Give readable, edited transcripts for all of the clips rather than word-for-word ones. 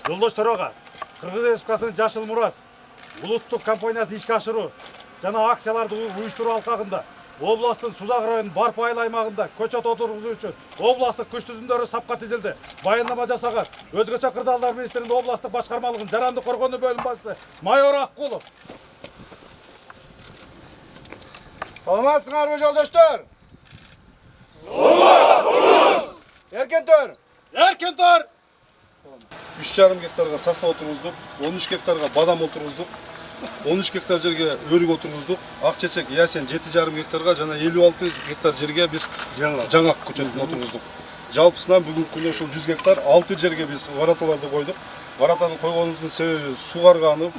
Жолдоштор ага, Кыргыз Республикасынын Жашыл Мурас улуттук компаниясын ишке ашыруу жана акцияларды уюштуруу алкагында областтын Сузак районунун Барпы айыл аймагында көчөт отургузуу үчүн областтык күч түзүмдөрү сапка тизилди. Баяндама жасаган өзгөчө кырдаалдар министринин областтык башкармалыгынын жарандык коргонуу бөлүм башчысы майор Аккулов. Саламатсыңарбы жолдоштор? Эркентөр! Эркентөр! 3,5 гектарга сосна отургуздук, 13 гектарга бадам отургуздук, 13 гектар жерге өрүк отургуздук, ак чечек ясен 7,5 гектарга жана 56 гектар жерге биз жаңак көчөтүн отургуздук. Жалпысынан бүгүнкү күндө ушул 100 гектар 6 жерге биз вороталарды койдук. Воротаны койгонубуздун себеби суу карганып,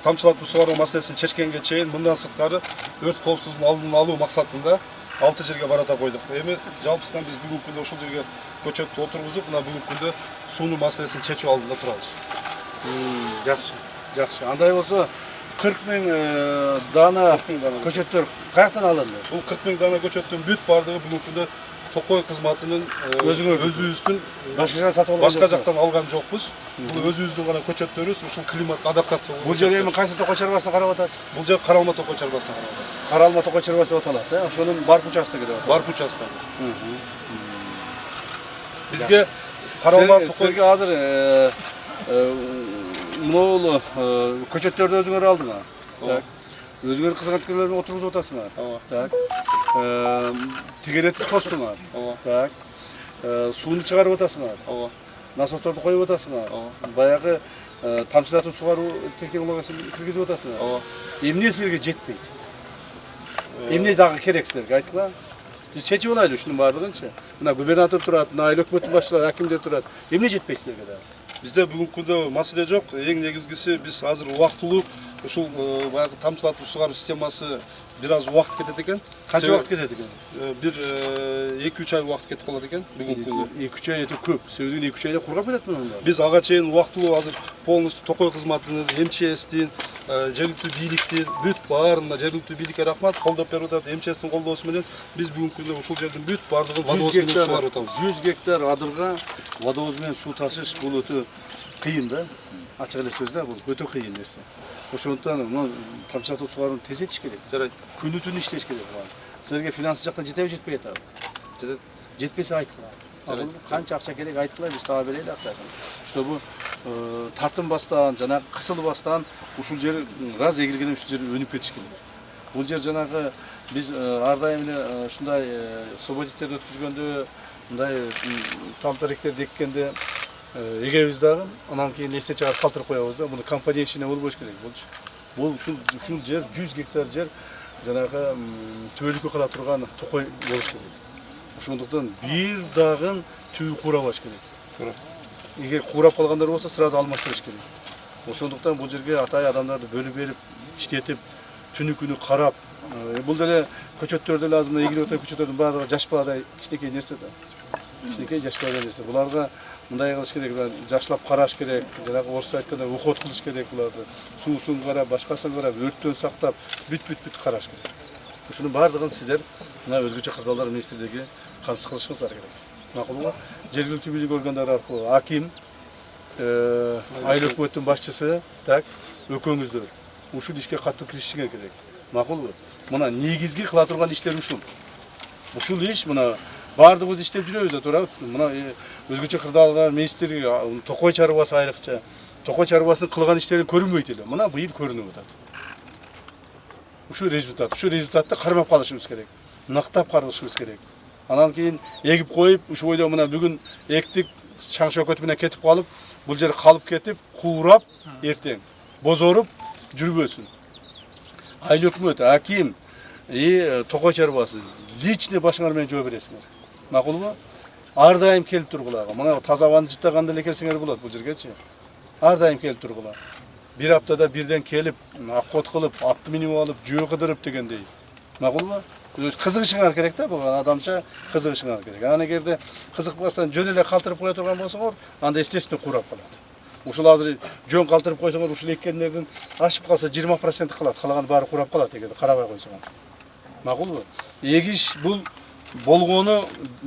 тамчылатып сугаруу маселесин чечкенге чейин мындан сырткары өрт коопсуздугун алдын алуу максатында 6 жерге ворота койдук. Эми жалпысынан биз бүгүнкү күндө ушул жерге көчөттү отургузуп, мына бүгүнкү күндө суунун маселесин чечүү алдында турабыз. Жакшы. Андай болсо 40 миң дана көчөттөр каяктан алынды? Бул 40 миң дана көчөттүн бүт бардыгы бүгүнкү күндө Токой кызматынын өзүбүздүн башка жактан алган жокпуз. Бул өзүбүздүн гана көчөттөрүбүз, ушул климатка адаптация. Бул жер эми кайсы Токой чарбасына карап атат? Бул жер Каралма Токой чарбасына карап атат. Каралма Токой чарбасы деп аталат, ошонун Барпы участогу деп аталат. Барпы участогу. Бизге Каралма Токой силерге азыр могул көчөттөрдү өзүңөр алдыңар. Так. Өзүңөр кызматкерлерди отургузуп атасыңар. Так. Тегеретип тостуңар. Так. Сууну чыгарып атасыңар. Насосторду коюп атасыңар. Баягы тамчылатып сугаруу технологиясын киргизип атасыңар. Эмне силерге жетпейт? Эмне дагы керек силерге айткыла? Биз чечип алайлы ушунун баардыгынчы. Мына губернатор турат, мына айыл өкмөттүн башчылары, акимдер турат. Эмне жетпейт силерге дагы? Бизде бүгүнкү күндө маселе жок. Эң негизгиси биз азыр убактылуу ушул баягы тамчылатып сугаруу системасы бир аз убакыт кетет экен. Канча убакыт кетет экен? Бир 2-3 ай убакыт кетип калат экен бүгүнкү күндө. 2-3 ай өтө көп. Себеби 2-3 айда кургап кетет мында. Биз ага чейин убактылуу азыр полностью Токой кызматынын, МЧСтин, жергиликтүү бийликтин бүт баарына жергиликтүү бийликке рахмат, колдоп берип атат. МЧСтин колдоосу менен биз бүгүнкү күндө ушул жердин бүт баардыгын водовоз менен сугарып атабыз. 100 гектар адырга водовоз менен суу ташыш бул өтө кыйын да. Ачык эле сөз да, бул өтө кыйын нерсе. Ошондуктан мына тамчылатып сугарууну тездетиш керек. Жарайт. Күнү түнү иштеш керек буга. Силерге финанс жактан жетеби жетпей атабы? Жетет. Жетпесе айткыла. Канча акча керек айткыла, биз таба берели акчасын. Чтобы тартынбастан, жана кысылбастан ушул жер раз эгилген ушул жер өнүп кетиш керек. Бул жер жанагы биз ар дайым эле ушундай субботиктерди өткүзгөндө, мындай талтеректерди эккенде эгебиз дагы анан кийин эсте чыгарып калтырып коебуз да. Муну компания ишине болбош керек. Бул ушул жер 100 гектар жер жанагы түбөлүккө кара турган Токой болуш керек. Ошондуктан бир дагы түбү куурабаш керек. Эгер куурап калгандар болсо сразу алмаштырыш керек. Ошондуктан бул жерге атай адамдарды бөлүп берип, иштетип, түнү күнү карап, бул деле көчөттөр деле азыр эгилип атат көчөттөрдүн баардыгы жаш баладай кичинекей нерсе да. Кичинекей жаш баладай нерсе. Буларга мындай кылыш керек, жакшылап караш керек, жанагы орусча айтканда уход кылыш керек буларды. Суусун карап, башкасын карап, өрттөн сактап, бүт караш керек. Ушунун баардыгын сиздер мына өзгөчө кырдаалдар министрлиги камсыз кылышыңыздар керек. Макулбу? Жергиликтүү бийлик органдары аркылуу аким, айыл өкмөттүн башчысы, так, өкөңүздөр ушул ишке катуу киришиңер керек. Макулбу? Мына негизги кыла турган иштер ушул. Ушул иш мына баардыгыбыз иштеп жүрөбүз да, туура. Мына өзгөчө кырдаалдар министрлиги Токой чарбасы айрыкча. Токой чарбасынын кылган иштерин көрүнбөйт эле. Мына быйыл көрүнүп атат. Ушул результатты кармап калышыбыз керек. Нактап каралышыбыз керек. Анан кийин эгип коюп, ушул бойдо мына бүгүн эктик чаң шөкөт менен кетип калып, бул жер калып кетип, куурап, эртең бозоруп жүрбөсүн. Айыл өкмөт, аким, Токой чарбасы личный башыңар менен жооп бересиңер. Макулбу? Ар дайым келип тургула. Мына таза абаны жыттаганда эле келсеңер болот бул жергечи. Ар дайым келип тургула. Бир аптада бирден келип, аккот кылып, атты минип алып, жөө кыдырып дегендей. Макулбу? Кызыгышыңар керек да, бул адамча кызыгышыңар керек. Анан эгерде кызыкпастан жөн эле калтырып кое турган болсоңор, анда естественно курап калат. Ушул азыр жөн калтырып койсоңор, ушул эккендердин ашып калса 20% калат, калаган баары курап калат эгерде карабай койсоңор. Макулбу? Эгиш бул болгону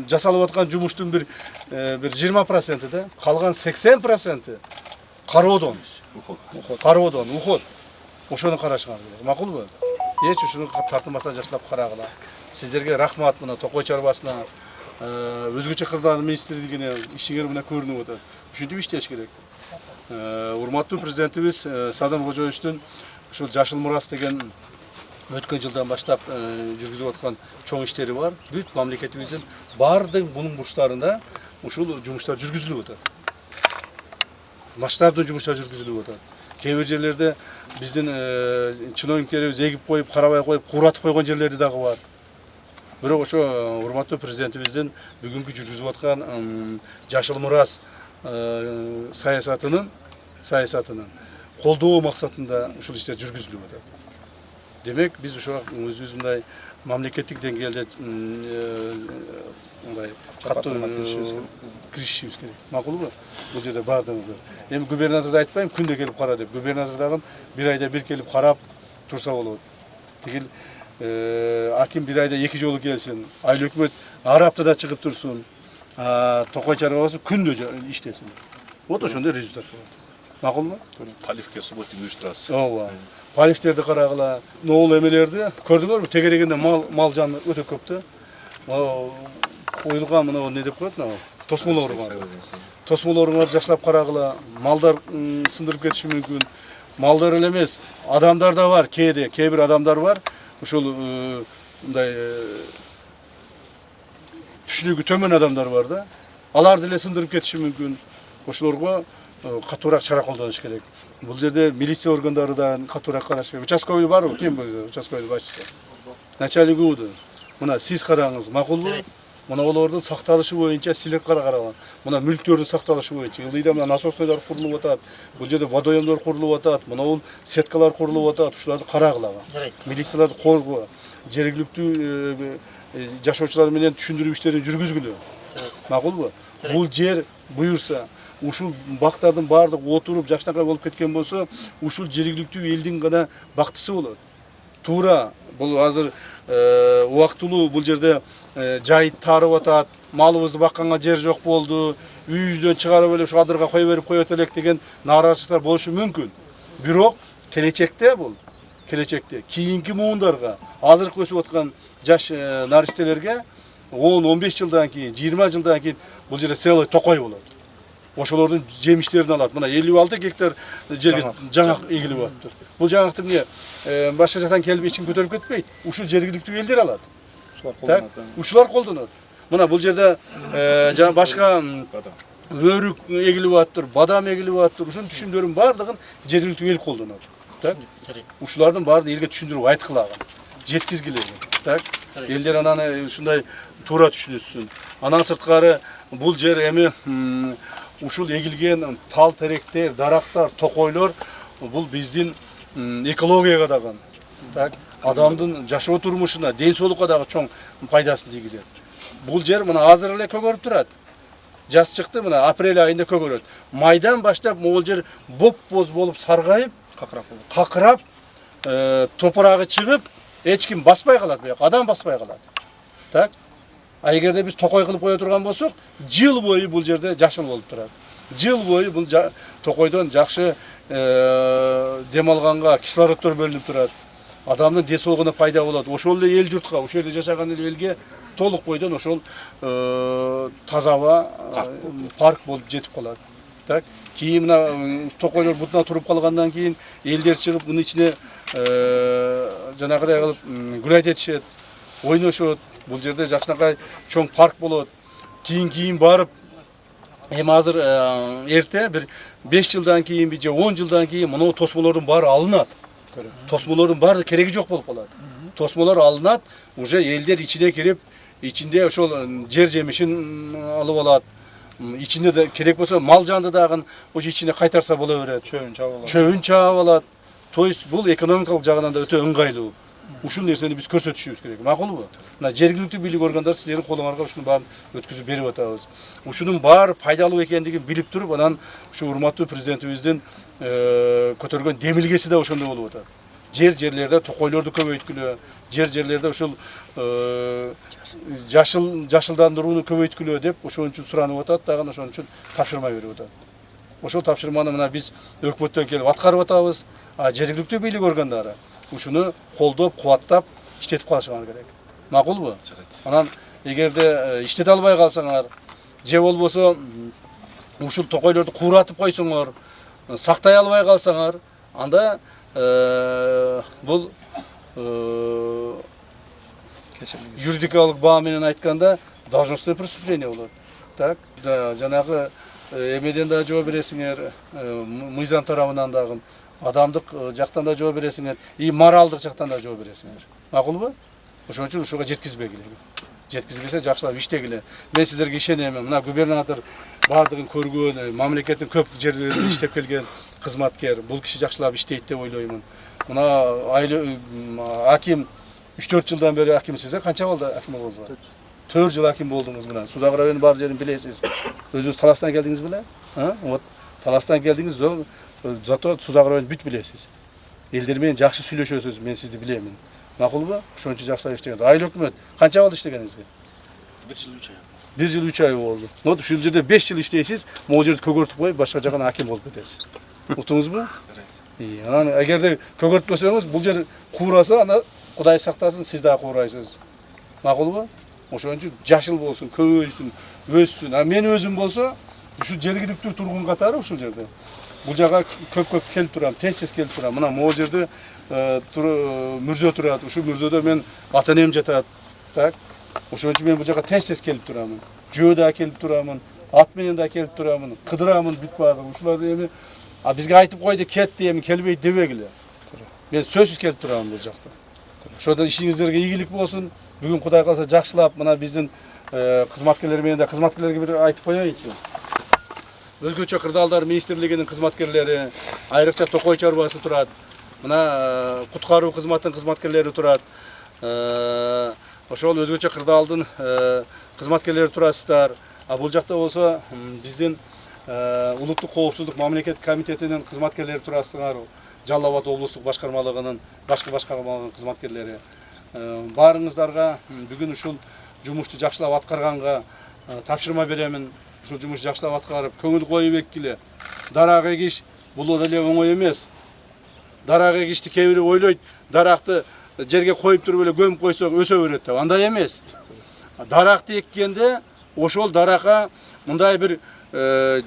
жасалып аткан жумуштун бир 20% да, калган 80% Кароодон. Кароодон, уход. Ошону карашыңар керек. Макулбу? Эч ушуну тартылмастан жакшылап карагыла. Сиздерге рахмат мына Токой чарбасына, өзгөчө кырдаалар министрлигине ишиңер мына көрүнүп атат. Ушинтип иштеш керек. Урматтуу президентибиз Садам Кожоевичтин ушул Жашыл мурас деген өткөн жылдан баштап жүргүзүп аткан чоң иштери бар. Бүт мамлекетибиздин бардык бунун бурчтарында ушул жумуштар жүргүзүлүп атат. Масштабдуу жумуштар жүргүзүлүп атат. Кээ бир жерлерде биздин чиновниктерибиз эгип коюп, карабай коюп, кууратып койгон жерлери дагы бар. Бирок ошо урматтуу президентибиздин бүгүнкү жүргүзүп аткан Жашыл мурас саясатынын колдоо максатында ушул иштер жүргүзүлүп атат. Демек биз ошо өзүбүз мындай мамлекеттик деңгээлде мындай катуу киришишибиз керек. Макулбу? Бул жерде бардыгыңыздар. Эми губернаторду айтпайм, күндө келип кара деп. Губернатор дагы бир айда бир келип карап турса болот. Тигил аким бир айда 2 жолу келсин. Айыл өкмөт ар аптада чыгып турсун. Токой чарбасы күндө иштесин. Вот ошондой результат болот. Макулбу? Поливке субботник уюштурасыз. Ооба. Поливтерди карагыла, ноол эмелерди көрдүңөрбү? Тегерегинде мал жаны өтө көп да. Коюлган мына эмне деп коет мына тосмолор бар. Тосмолорун жакшылап карагыла, малдар сындырып кетиши мүмкүн. Малдар эле эмес, адамдар да бар, кээ бир адамдар бар. Ушул мындай түшүнүгү төмөн адамдар бар да. Аларды эле сындырып кетиши мүмкүн. Ошолорго катуураак чара колдонуш керек. Бул жерде милиция органдары да катуураак караш керек. Участковый барбы? Ким бул участковый башчысы? Начальник УУД. Мына сиз караңыз, макулбу? Мына олордун сакталышы боюнча силер карагыла. Мына мүлктөрдүн сакталышы боюнча ылдыйда мына насостойлор курулуп атат. Бул жерде водоемдор курулуп атат. Мына бул сеткалар курулуп атат. Ушуларды карагыла. Милицияларды коргоо, жергиликтүү жашоочулар менен түшүндүрүү иштерин жүргүзгүлө. Макулбу? Бул жер буюрса, ушул бактардын баардыгы отуруп жакшынакай болуп кеткен болсо, ушул жергиликтүү элдин гана бактысы болот. Туура бул азыр убактылуу бул жерде жай тарып атат, малыбызды бакканга жер жок болду, үйүбүздөн чыгарып эле ушу адырга кое берип коет элек деген нааразычылыктар болушу мүмкүн. Бирок келечекте кийинки муундарга, азыркы өсүп аткан жаш наристелерге 10-15 жылдан кийин, 20 жылдан кийин бул жерде целый Токой болот. Ошолордун жемиштерин алат. Мына 56 гектар жерге жаңак эгилип атыптыр. Бул жаңакты эмне башка жактан келип эч ким көтөрүп кетпейт. Ушул жергиликтүү элдер алат. Ушулар колдонот. Мына бул жерде жана башка өрүк эгилип атыптыр, бадам эгилип атыптыр. Ушунун түшүмдөрүн баардыгын жергиликтүү эл колдонот. Так? Ушулардын баарын элге түшүндүрүп айткылаган, жеткизгиле. Так? Элдер анан ушундай туура түшүнүшсүн. Анан сырткары бул жер эми ушул эгилген тал теректер, дарактар, токойлор бул биздин экологияга дагы, так, адамдын жашоо турмушуна, ден соолукка дагы чоң пайдасын тийгизет. Бул жер мына азыр эле көгөрүп турат. Жаз чыкты, мына апрель айында көгөрөт. Майдан баштап могул жер боп-боз болуп саргайып, какырап, топурагы чыгып, эч ким баспай калат буяк, адам баспай калат. Так? А эгерде биз Токой кылып кое турган болсок, жыл бою бул жерде жашыл болуп турат. Жыл бою бул Токойдон жакшы дем алганга кислороддор бөлүнүп турат. Адамдын ден соолугуна пайда болот. Ошол эле эл журтка, ошол жерде жашаган элге толук бойдон ошол таза аба парк болуп жетип калат. Так? Кийин мына Токойлор бутуна туруп калгандан кийин элдер чыгып мунун ичине жанагыдай кылып гүл айтышат, ойношот. Бул жерде жакшынакай чоң парк болот. Кийин барып, эми азыр эрте бир 5 жылдан кийин, же 10 жылдан кийин мына тосмолордун баары алынат. Тосмолордун баары кереги жок болуп калат. Тосмолор алынат, уже элдер ичине кирип, ичинде ошол жер жемишин алып алат. Ичинде да керек болсо мал жанды дагы ошо ичине кайтарса боло берет. Чөбүн чаап алат. То есть бул экономикалык жагынан да өтө ыңгайлуу. Ушул нерсени биз көрсөтүшүбүз керек. Макулбу? Мына жергиликтүү бийлик органдары силердин колуңарга ушунун баарын өткүзүп берип атабыз. Ушунун баары пайдалуу экендигин билип туруп, анан ушу урматтуу президентибиздин көтөргөн демилгеси да ошондой болуп атат. Жерлерде токойлорду көбөйткүлө, жерлерде ушул жашылдандырууну көбөйткүлө деп ошон үчүн суранып атат, дагы ошон үчүн тапшырма берип атат. Ошол тапшырманы мына биз өкмөттөн келип аткарып атабыз. Жергиликтүү бийлик органдары ушуну колдоп, кубаттап иштетип калышыңар керек. Макулбу? Анан эгерде иштете албай калсаңар, же болбосо ушул токойлорду кууратып койсоңор, сактай албай калсаңар, анда бул юридикалык баа менен айтканда должностное преступление болот. Так, жанагы эмеден да жооп бересиңер, мыйзам тарабынан дагы, адамдык жактан да жооп бересиңер, и моралдык жактан да жооп бересиңер. Макулбу? Ошон үчүн ушуга жеткизбегиле. Жеткизбесе жакшылап иштегиле. Мен сиздерге ишенем. Мына губернатор бардыгын көргөн, мамлекеттин көп жерлеринде иштеп келген кызматкер. Бул киши жакшылап иштейт деп ойлоймун. Мына аким 3-4 жылдан бери аким сиздер канча болду аким болуңузга? 4 жыл аким болдуңуз мына. Сузак районунун бар жерин билесиз. Өзүңүз Таластан келдиңиз беле? Вот Таластан келдиңиз, зато Сузак районун бүт билесиз. Элдер менен жакшы сүйлөшөсүз, мен сизди билемин. Макулбу? Ошон үчүн жакшылап иштегенсиз. Айыл өкмөт канча болду иштегениңизге? 1 жыл 3 ай. 1 жыл 3 ай болду. Вот ушул жерде 5 жыл иштейсиз, могул жерди көгөртүп коюп, башка жагына аким болуп кетесиз. Уктуңузбу? Анан эгерде көгөртпөсөңүз, бул жер куураса, анда Кудай сактасын, сиз да куурайсыз. Макулбу? Ошон үчүн жашыл болсун, көбөйсүн, өссүн. Мен өзүм болсо, ушул жергиликтүү тургун катары ушул жерде. Бул жага көп келип турам, тез келип турам. Мына могул жерде мүрзө турат. Ушул мүрзөдө мен ата-энем жатат. Так. Ошон үчүн мен бул жага тез келип турамын. Жөө да келип турамын, ат менен да келип турамын, кыдырамын бүт баары. Ушуларды эми бизге айтып койду, кетти, эми келбейт дебегиле. Мен сөзсүз келип турамын бул жакта. Ошондо ишиңиздерге ийгилик болсун. Бүгүн Кудай калса жакшылап мына биздин кызматкерлер менен да кызматкерлерге бир айтып коеюнчу. Өзгөчө кырдаалдар министрлигинин кызматкерлери, айрыкча Токой чарбасы турат. Мына куткаруу кызматынын кызматкерлери турат. Ошол өзгөчө кырдаалдын кызматкерлери турасыздар. Бул жакта болсо биздин улуттук коопсуздук мамлекеттик комитетинин кызматкерлери турасыздар. Жалал Абад облустук башкармалыгынын башкармалыгынын кызматкерлери. Баарыңыздарга бүгүн ушул жумушту жакшылап аткарганга тапшырма беремин. Ушул жумушту жакшылап аткарып, көңүл коюп эккиле. Дарак эгиш бул деле оңой эмес. Дарак эгишти кээ бири ойлойт, даракты жерге коюп туруп эле көмүп койсок өсө берет деп. Андай эмес. Даракты эккенде ошол даракка мындай бир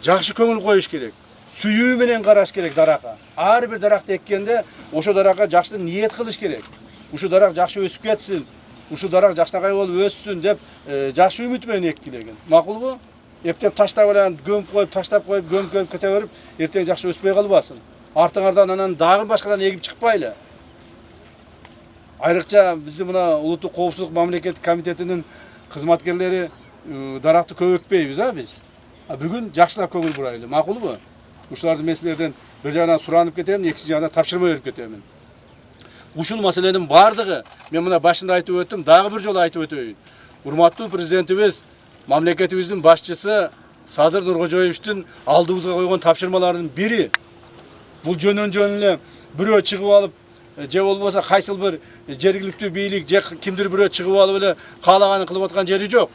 жакшы көңүл коюш керек. Сүйүү менен караш керек даракка. Ар бир даракты эккенде ошол даракка жакшы ниет кылыш керек. Ушул дарак жакшы өсүп кетсин, ушул дарак жакшынакай болуп өссүн деп жакшы үмүт менен эккилеген. Макулбу? Эптеп таштап эле көмүп коюп, таштап коюп, көмүп кете берип, эртең жакшы өспөй калбасын. Артыңардан анан дагы башкадан эгип чыкпайлы. Айрыкча биздин мына улуттук коопсуздук мамлекеттик комитетинин кызматкерлери даракты көп экпейбиз, биз. Бүгүн жакшылап көңүл бурайлы. Макулбу? Ушуларды мен силерден бир жагынан суранып кетемин, экинчи жагынан тапшырма берип кетемин. Ушул маселенин бардыгы мен мына башында айтып өттүм, дагы бир жолу айтып өтөйүн. Урматтуу президентибиз, мамлекетибиздин башчысы Садыр Нуркожоевичтин алдыбызга койгон тапшырмаларынын бири. Бул жөнөн эле бирөө чыгып алып, же болбосо кайсыл бир жергиликтүү бийлик, же кимдир бирөө чыгып алып эле каалаганын кылып аткан жери жок.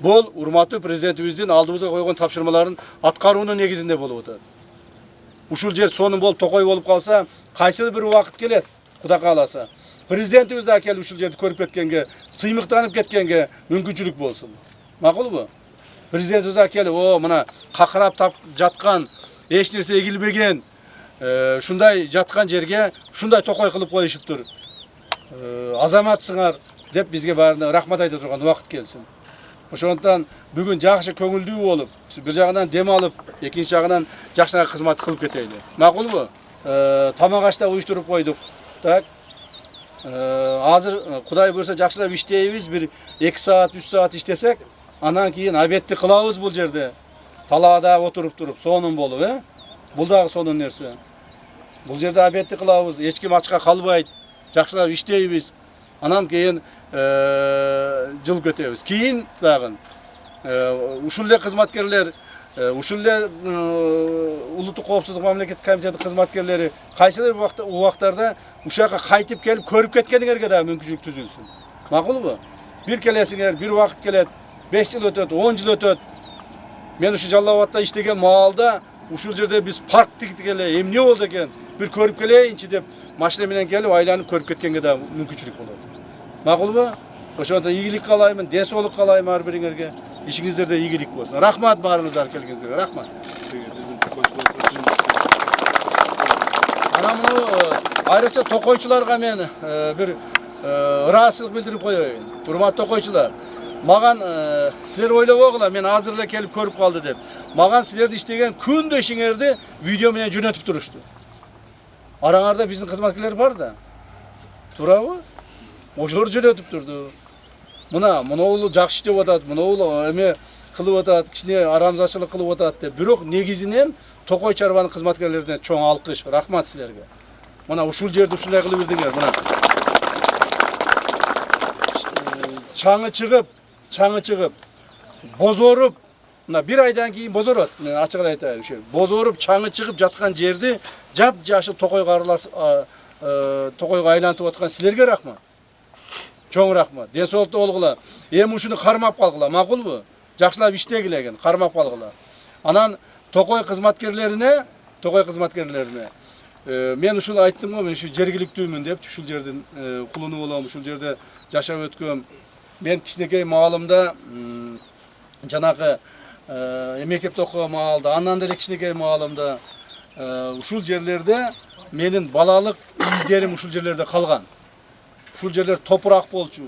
Бул урматтуу президентибиздин алдыбызга койгон тапшырмаларын аткаруунун негизинде болуп атат. Ушул жер сонун болуп, Токой болуп калса, кайсыл бир убакыт келет, Кудай кааласа. Президентибиз да келип ушул жерди көрүп кеткенге, сыймыктанып кеткенге мүмкүнчүлүк болсун. Макулбу? Президентибиз да келип, мына какырап жаткан, эч нерсе эгилбеген, ушундай жаткан жерге ушундай Токой кылып коюшуптур. Азаматсыңар деп бизге баарына рахмат айта турган убакыт келсин. Ошондон бүгүн жакшы көңүлдүү болуп, бир жагынан дем алып, экинчи жагынан жакшы кызмат кылып кетели. Макулбу? Тамак ашта уюштуруп койдук. Так. Азыр Кудай буйрса жакшылап иштейбиз, бир 2 саат, 3 саат иштесек, анан кийин обедти кылабыз бул жерде. Талаада отуруп туруп, сонун болуп, Бул дагы сонун нерсе. Бул жерде обедти кылабыз, эч ким ачка калбайт, жакшылап иштейбиз. Анан кийин жылып кетебиз. Кийин дагы ушул эле кызматкерлер, ушул эле улуттук коопсуздук мамлекеттик комитети кызматкерлери кайсыл убактарда ушака кайтып келип көрүп кеткениңерге дагы мүмкүнчүлүк түзүлсүн. Макулбу? Бир келесиңер, бир убакыт келет, 5 жыл өтөт, 10 жыл өтөт. Мен ушу Жалал Абадта иштеген маалда ушул жерде биз парк тигдик эле, эмне болду экен? Бир көрүп келейинчи деп машина менен келип айланып көрүп кеткенге да мүмкүнчүлүк болот. Макулбу? Ошондо ийгилик каалаймын, ден соолук каалайм ар бириңерге. Ишиңиздерде ийгилик болсун. Рахмат баарыңыздар келгениңизге. Рахмат. Ана муну айрыкча токойчуларга мен бир ыраазычылык билдирип коеюн. Урматтуу токойчулар, маган силер ойлобогула мен азыр эле келип көрүп калды деп. Маган силерди иштеген күндө ишиңерди видео менен жөнөтүп турушту. Араңарда биздин кызматкерлер бар да. Туурабы? Ошолор жөнөтүп турду. Муну жакшы иштеп атат, муну эме кылып атат, кичине арамзачылык кылып атат деп. Бирок негизинен Токой чарбанын кызматкерлерине чоң алкыш, рахмат силерге. Мына ушул жерди ушундай кылып бердиңер, мына. Чаңы чыгып, бозоруп, мына бир айдан кийин бозорот. Мен ачык айтайын, ушул бозоруп, чаңы чыгып жаткан жерди жап-жашыл токойго айлантып аткан силерге рахмат. Чоң рахмат. Ден соолукта болгула. Эми ушуну кармап калгыла, макулбу? Жакшылап иштегиле экен, кармап калгыла. Анан Токой кызматкерлерине, мен ушуну айттым го, мен ушу жергиликтүүмүн деп, ушул жердин кулуну болом, ушул жерде жашап өткөм. Мен кичинекей маалымда жанагы мектепте окуган маалда, андан деле кичинекей маалымда ушул жерлерде менин балалык издерим ушул жерлерде калган. Ушул жерлер топурак болчу.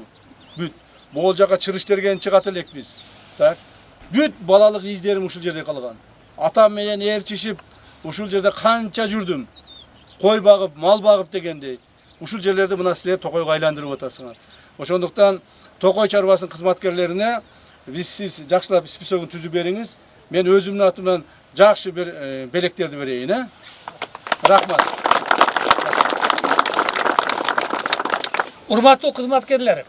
Бүт. Могул жака чырыш терген чыгат элекпиз. Так. Бүт балалык издерим ушул жерде калган. Атам менен ээрчишип, ушул жерде канча жүрдүм. Кой багып, мал багып дегендей. Ушул жерлерди мына силер Токойго айландырып атасыңар. Ошондуктан Токой чарбасынын кызматкерлерине сиз жакшылап списогун түзүп бериңиз. Мен өзүмдүн атымдан жакшы бир белектерди берейин, Рахмат. Урматтуу кызматкерлер,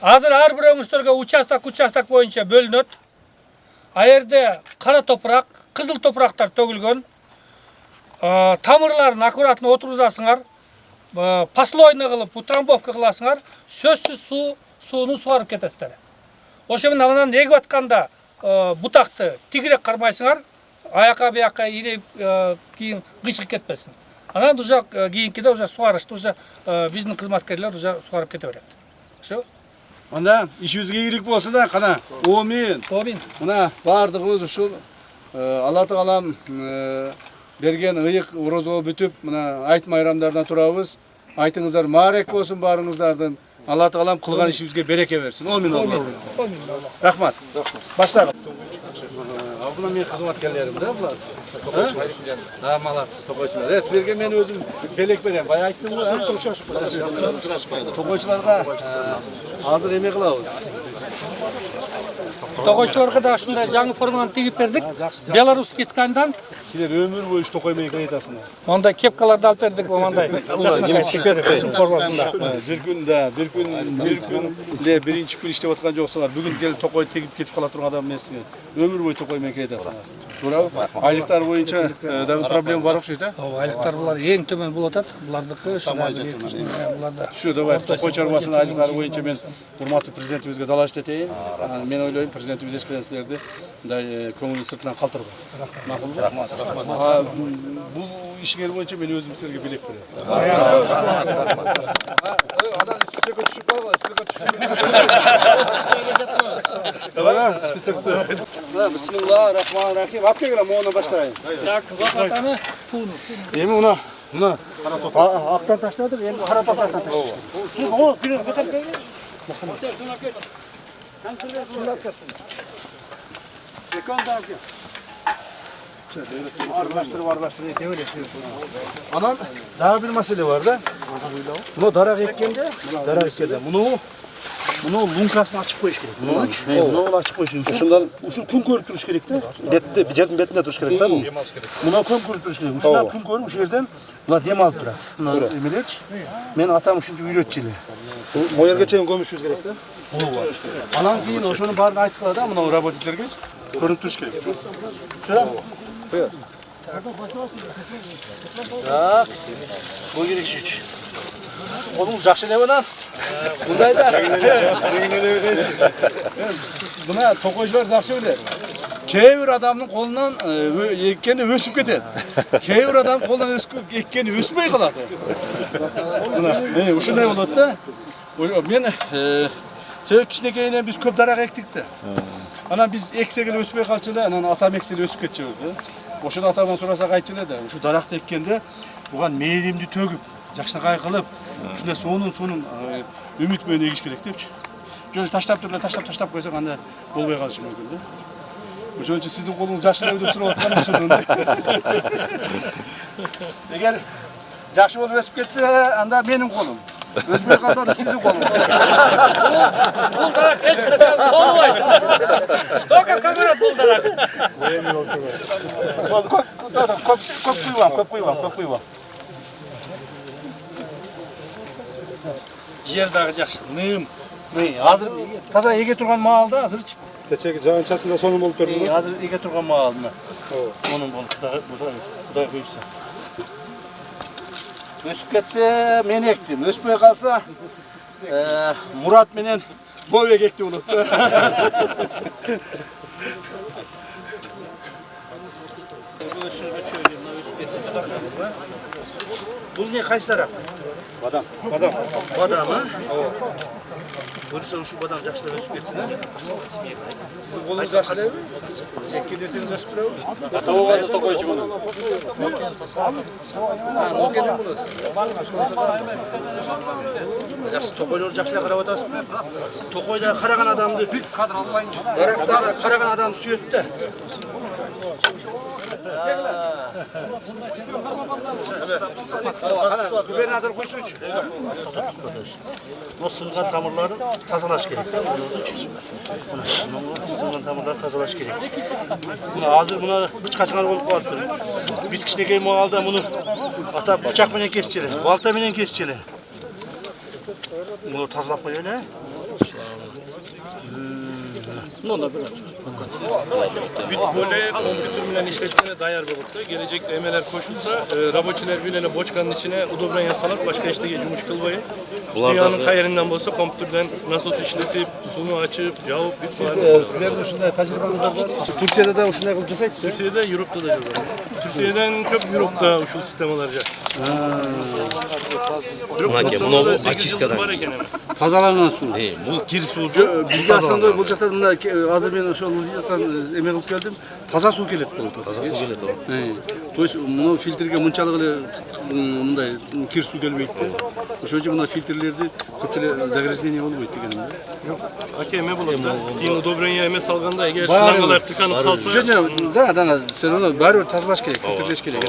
азыр ар бирөөңүздөргө участок боюнча бөлүнөт. Аерде кара топурак, кызыл топурактар төгүлгөн. Тамырларын аккуратно отургузасыңар. Послойно кылып, утрамбовка кыласыңар. Сөзсүз сууну сугарып кетесиздер. Ошо менен анан эгип атканда бутакты тигирээк кармайсыңар. Аяка бияка ийип кийин кыйшык кетпесин. Анан уже кийинкиде уже сугарышты уже биздин кызматкерлер уже сугарып кете берет. Ошо. Анда ишибизге ийгилик болсун да, кана. Амин. Амин. Мына баардыгыбыз ушул Алла Таалам берген ыйык орозго бүтүп, мына айт майрамдарына турабыз. Айтыңыздар маарек болсун баарыңыздардын. Алла Таалам кылган ишибизге береке берсин. Амин. Рахмат. Баштагы. Бuna men xizmatkorlarim da bular. Ha, молодцы, to'qoychilar. Sizlarga men o'zim belek beraman. Boya aytdim-ku, to'qoychilarga hozir eме qilamiz. To'qoychilarga da shunday yangi formani tegib berdik. Belarusga tkандан. Sizlar өмүр бою to'qoy менен qaytasizlar. Мондай кепкаларды алып бердик, мондай. Bir gün birinchi kun ishlab atgan jo'qsizlar. Bugun kelib to'qoy tegib ketib qola turgan odam emasizlar. Өмүр бою to'qoy менен qaytasizlar. To'g'ri? Айлыктар боюнча да проблема бар окшойт, а? Айлыктар булар эң төмөн болуп атат. Булардыкы буларда. Все, давай, to'qoy чарбасынын айлыктары боюнча мен урматтуу президентибизге далаш этейин. Мен ойлойм, президентибиз эч кандай силерди мындай көңүл сыртынан калтырбай. Макулбу? Рахмат. Бул ишиңер боюнча мен өзүм силерге белек берем. Адан списокко түшүп калгыла, списокко түшүп. Списокто. Бисмилла, рахман рахим. Алып келгиле, моуну баштайын. Так, лопатаны, пуну. Эми мына актан таштадык, эми кара топурактан таштадык. О, бир көтөрүп келди. Аралаштырып кебелешип. Анан дагы бир маселе бар да. Муну дарак эккенде, муну лункасын ачып коюш керек. Муну ачып коюш керек. Ошондон ушул күн көрүп туруш керек да. Жердин бетинде туруш керек да бул. Муну күн көрүп туруш керек. Ушундан күн көрүп ушул жерден мына дем алып турат. Мына эмелечи. Мен атам ушинтип үйрөтчү эле. Могу жерге чейин көмүшүбүз керек да. Анан кийин ошонун баарын айткыла да, мына работниктерге көрүнүп туруш керек. Все. Бuyur. Так. Bu girişiç. Oğlum жақсы эле анан. Мындайда. Бuna to'qoychilar жақсы билет. Кейбір адамның қолынан еккені өсіп кетеді. Кейбір адамның қолынан еккені өспей қалады. Ушундай болот да. Мен кичинекейинен биз көп дарак эктик да. Анан биз эксек эле өспөй калчу эле, анан атам эксе эле өсүп кетчү да. Ошону атамдан сурасак айтчу эле да, ушу даракты эккенде буган мээримди төгүп, жакшынакай кылып, ушундай сонун үмүт менен эгиш керек депчи. Жөн таштап туруп таштап койсок анда болбой калышы мүмкүн да. Ошон үчүн сиздин колуңуз жакшырабы деп сурап атканым ошондон. Эгер жакшы болуп өсүп кетсе, анда менин колум. Өспөй калса да сиздин колуңуз. Бул дарак эч качан болбойт. Только көбүрөөк бул дарак. Көп куйбам. Жер дагы жакшы. Ным. Азыр таза эге турган маалда азырчы. Кечеги жагын чачында сонун болуп берди. Азыр эге турган маал мына. Сонун болуп Кудай буйрса. Өсүп кетсе мен эктим, өспөй калса Мурат менен Бобек экти болот да. Бул не кайсы тарап? Бадам. Бадам, а? Көрсө ушу бадам жакшылап өсүп кетсин. Сиздин колуңуз жакшы элеби? Экке десеңиз өсүп турабы? Табабайды токойчу муну. Жакшы токойлор жакшылап карап атасызбы? Токойда караган адамды даракта караган адамды сүйөт да. Губернатор койсунчу. Мына сынган тамырларын тазалаш керек да. Сынган тамырларды тазалаш керек. Мына азыр мына бычкачыңар болуп калыптыр. Биз кичинекей маалда муну ата бычак менен кесчү, балта менен кесчү. Муну тазалап коелу. Böyle kompütür bilen işletmene dayar buluptu. Gelecekte emeler koşulsa raboçiler bilene boçkanın içine udobran yasalar başka işte cumuş kılbayı. Dünyanın kayerinden bolsa kompütürden nasıl işletip sunu açıp yağıp Sizlerin ушундай тажрыйбаңыздар бар. Турцияда да ушундай кылып жасайт. Türkiye'de, Европ'ta da çok var. Türkiye'den çok Европ'ta uşul sistemalar var. Мына очисткадан Тазаланган суу. бул кир суу Бизге аслында бул жакта мына азыр мен ошол жактан эме кылып келдим. Таза суу келет болот. таза суу келет. То есть мына фильтрге мынчалык эле мындай кир суу келбейт да. Ошон үчүн мына фильтрлерди көп деле загрязнение болбойт дегеним да. Ake eme buluptu. Din udobran eme salganda eğer şınangalar tıkanıp kalsa Да, sen onu баары тазалаш керек, фильтрлеш керек.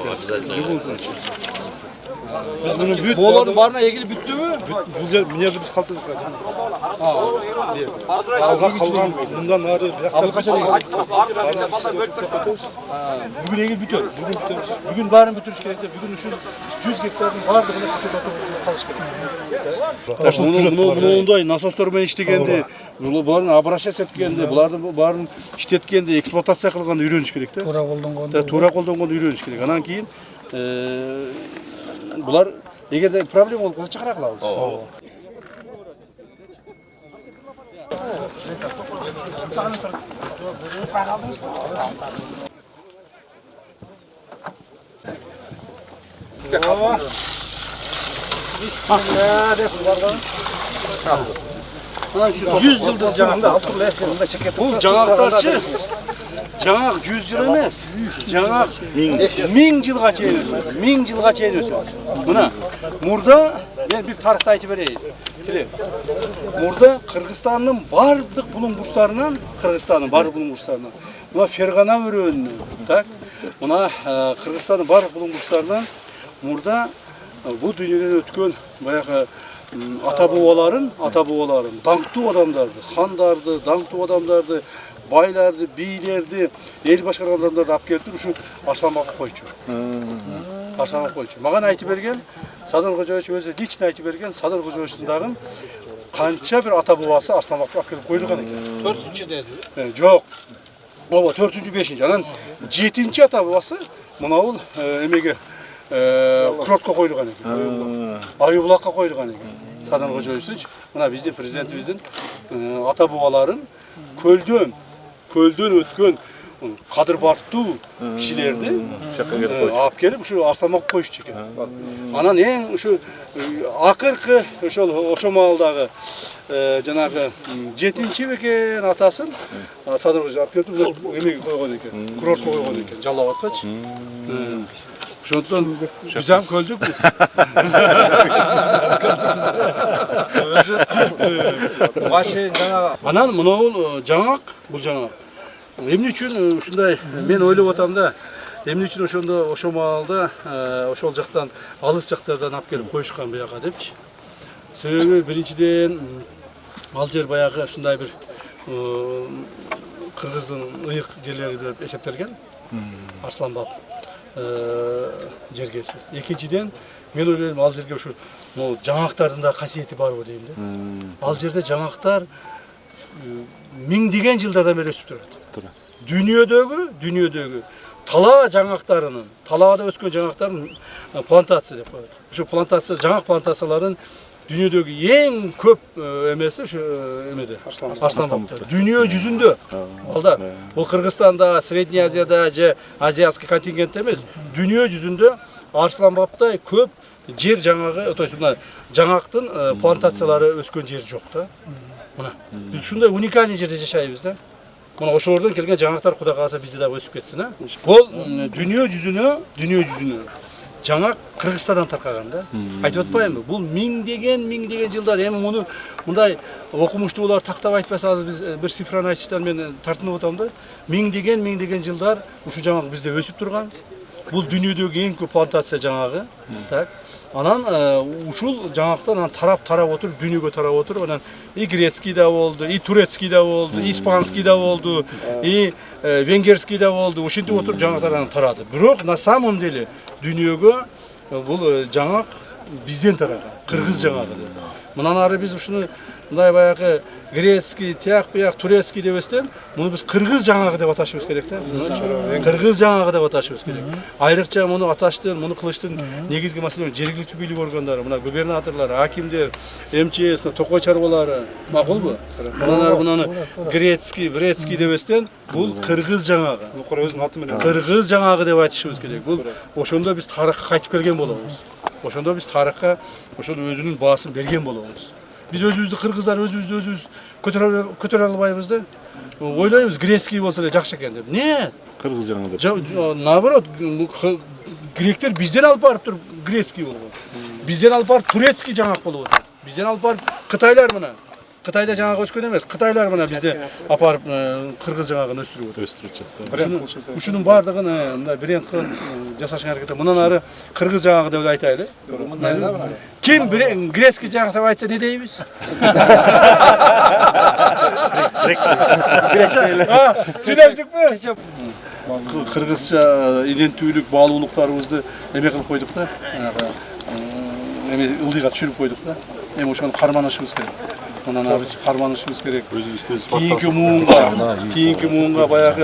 Биз муну бүт Болордун баарына эгилип бүттүбү? бул жер мына жерде биз калтырдык. Алга калган мындан ары бияктан качан Бүгүн эгилип бүтөт. Бүгүн баарын бүтүрүш керек да. Бүгүн ушул 100 гектардын баардыгына көчөт отуруп калыш керек. Мындай насостор менен иштегенде, булардын обращаться эткенде, булардын баарын иштеткенде, эксплуатация кылганда үйрөнүш керек да. Туура колдонгонду үйрөнүш керек. Анан кийин булар эгерде проблема болуп калса чакыра кылабыз. Ana şu 100 yıldır canında Abdullah Esen'in de çeket. Бул жаңактарчы. Жаңак 100 жыл эмес. Жаңак 1000 жылга чейин өсөт. 1000 жылга чейин өсөт. Мына мурда мен бир тарыхты айтып берейин. Мурда Кыргызстандын бардык булуң бурчтарынан, мына Фергана өрөөнүнөн, так? Мына Кыргызстандын бардык булуң бурчтарынан мурда бул дүйнөдөн өткөн баягы ата-бабаларын, даңктуу адамдарды, хандарды, даңктуу адамдарды, байларды, бийлерди, эл башкарган адамдарды алып келип ушу Арсланбапка койчу. Мага айтып берген, Садыр Кожоевич өзү лично айтып берген, Садыр Кожоевичтин дагы канча бир ата-бабасы Арсланбапка алып келип койдурган экен. 4-чü dedi. Жок. Ооба, 4-чү, 5-чи. Анан 7-чи ата-бабасы мына бул эмеге Кротко койдурган экен. Аюбулакка койдурган экен. Садыр Кожоевич, мына биздин президентибиздин ата-бабаларын көлдөн өткөн кадыр барктуу кишилерди алып келип ушу Арсланбапка коюшчу экен. Анан эң ушу акыркы ошол маалдагы жанагы 7-чи бекен атасын садыргы алып келип эмеге койгон экен, курортко койгон экен, жалап аткачы. Ошондон биз ham көлдүк биз. Анан мынау жаңак, бул жаңак. Эмне үчүн ушундай мен ойлоп атам да, эмне үчүн ошондо ошол маалда ошол жактан алыс жактардан алып келип коюшкан бияка депчи. Себеби биринчиден ал жер баягы ушундай бир кыргыздын ыйык жерлери деп эсептелген. Арсланбап жергеси. Экинчиден мен ойлойм ал жерге ушу жаңактардын да касиети барбы дейм да. Ал жерде жаңактар миңдеген жылдардан бери өсүп турат. Дүйнөдөгү талаа жаңактарынын, талаада өскөн жаңактарын плантация деп коет. Ушу плантация, жаңак плантацияларын дүйнөдөгү эң көп эмеси ушу эмеде, Арсланбапта. Дүйнө жүзүндө балдар. Бул Кыргызстанда, Средний Азияда же азиатский контингентте эмес, дүйнө жүзүндө Арсланбаптай көп жер жаңагы, то есть мына жаңактын плантациялары өскөн жер жок да. Мына биз ушундай уникальный жерде жашайбыз да. Мына ошолордон келген жаңактар Кудай кааласа бизде да өсүп кетсин, а. Бул дүйнө жүзүнө жаңак Кыргызстандан таркаган да. Айтып атпаймынбы? Бул миңдеген жылдар. Эми муну мындай окумуштуулар тактап айтпасаңыз биз бир цифраны айтыштан мен тартынып атам да. Миңдеген жылдар ушу жаңак бизде өсүп турган. Бул дүйнөдөгү эң көп плантация жаңагы. Так. Анан ушул жаңактан тарап отуруп, дүйнөгө тарап отуруп, анан и грецкий да болду, и турецкий да болду, и испанский да болду, и венгерский да болду. Ушинтип отуруп жаңактар тарады. Бирок на самом деле дүйнөгө бул жаңак бизден тараган, кыргыз жаңагы. Мындан ары биз ушуну мындай баягы грецкий, тияк бияк, турецкий дебестен, муну биз кыргыз жаңагы деп аташыбыз керек да. Кыргыз жаңагы деп аташыбыз керек. Айрыкча муну аташтын, муну кылыштын негизги маселе жергиликтүү бийлик органдары, мына губернаторлор, акимдер, МЧС, токой чарбалары макулбу? Мындан ары мунаны грецкий, дебестен, бул кыргыз жаңагы. Өзүнүн аты менен Кыргыз жаңагы деп айтышыбыз керек. Бул ошондо биз тарыхка кайтып келген болобуз. Ошондо биз тарыхка ошол өзүнүн баасын берген болобуз. Биз өзүбүздү кыргыздар өзүбүз көтөрө албайбыз да. Ойлойбуз грецкий болсо эле жакшы экен деп. Не? кыргыз жаңы деп. Наоборот, гректер бизден алып барып туруп грецкий болгон. Бизден алып барып турецкий жаңак болуп атат. Бизден алып барып кытайлар мына. Кытайда жаңак өскөн эмес, кытайлар мына бизде апарып кыргыз жаңагын өстүрүп атат. Ушунун баардыгын мындай бренд кылып жасашкан аракет. Мындан ары кыргыз жаңагы деп айтайлы. Ким грецкий жаңак деп айтса не дейбиз? Сүйлөштүкпү? Кыргызча иденттүүлүк, баалуулуктарыбызды эме кылып койдук да. Эме ылдыйга түшүрүп койдук да. Эми ошону карманышыбыз керек. Мындан ары карманышыбыз керек. Кийинки муунга баягы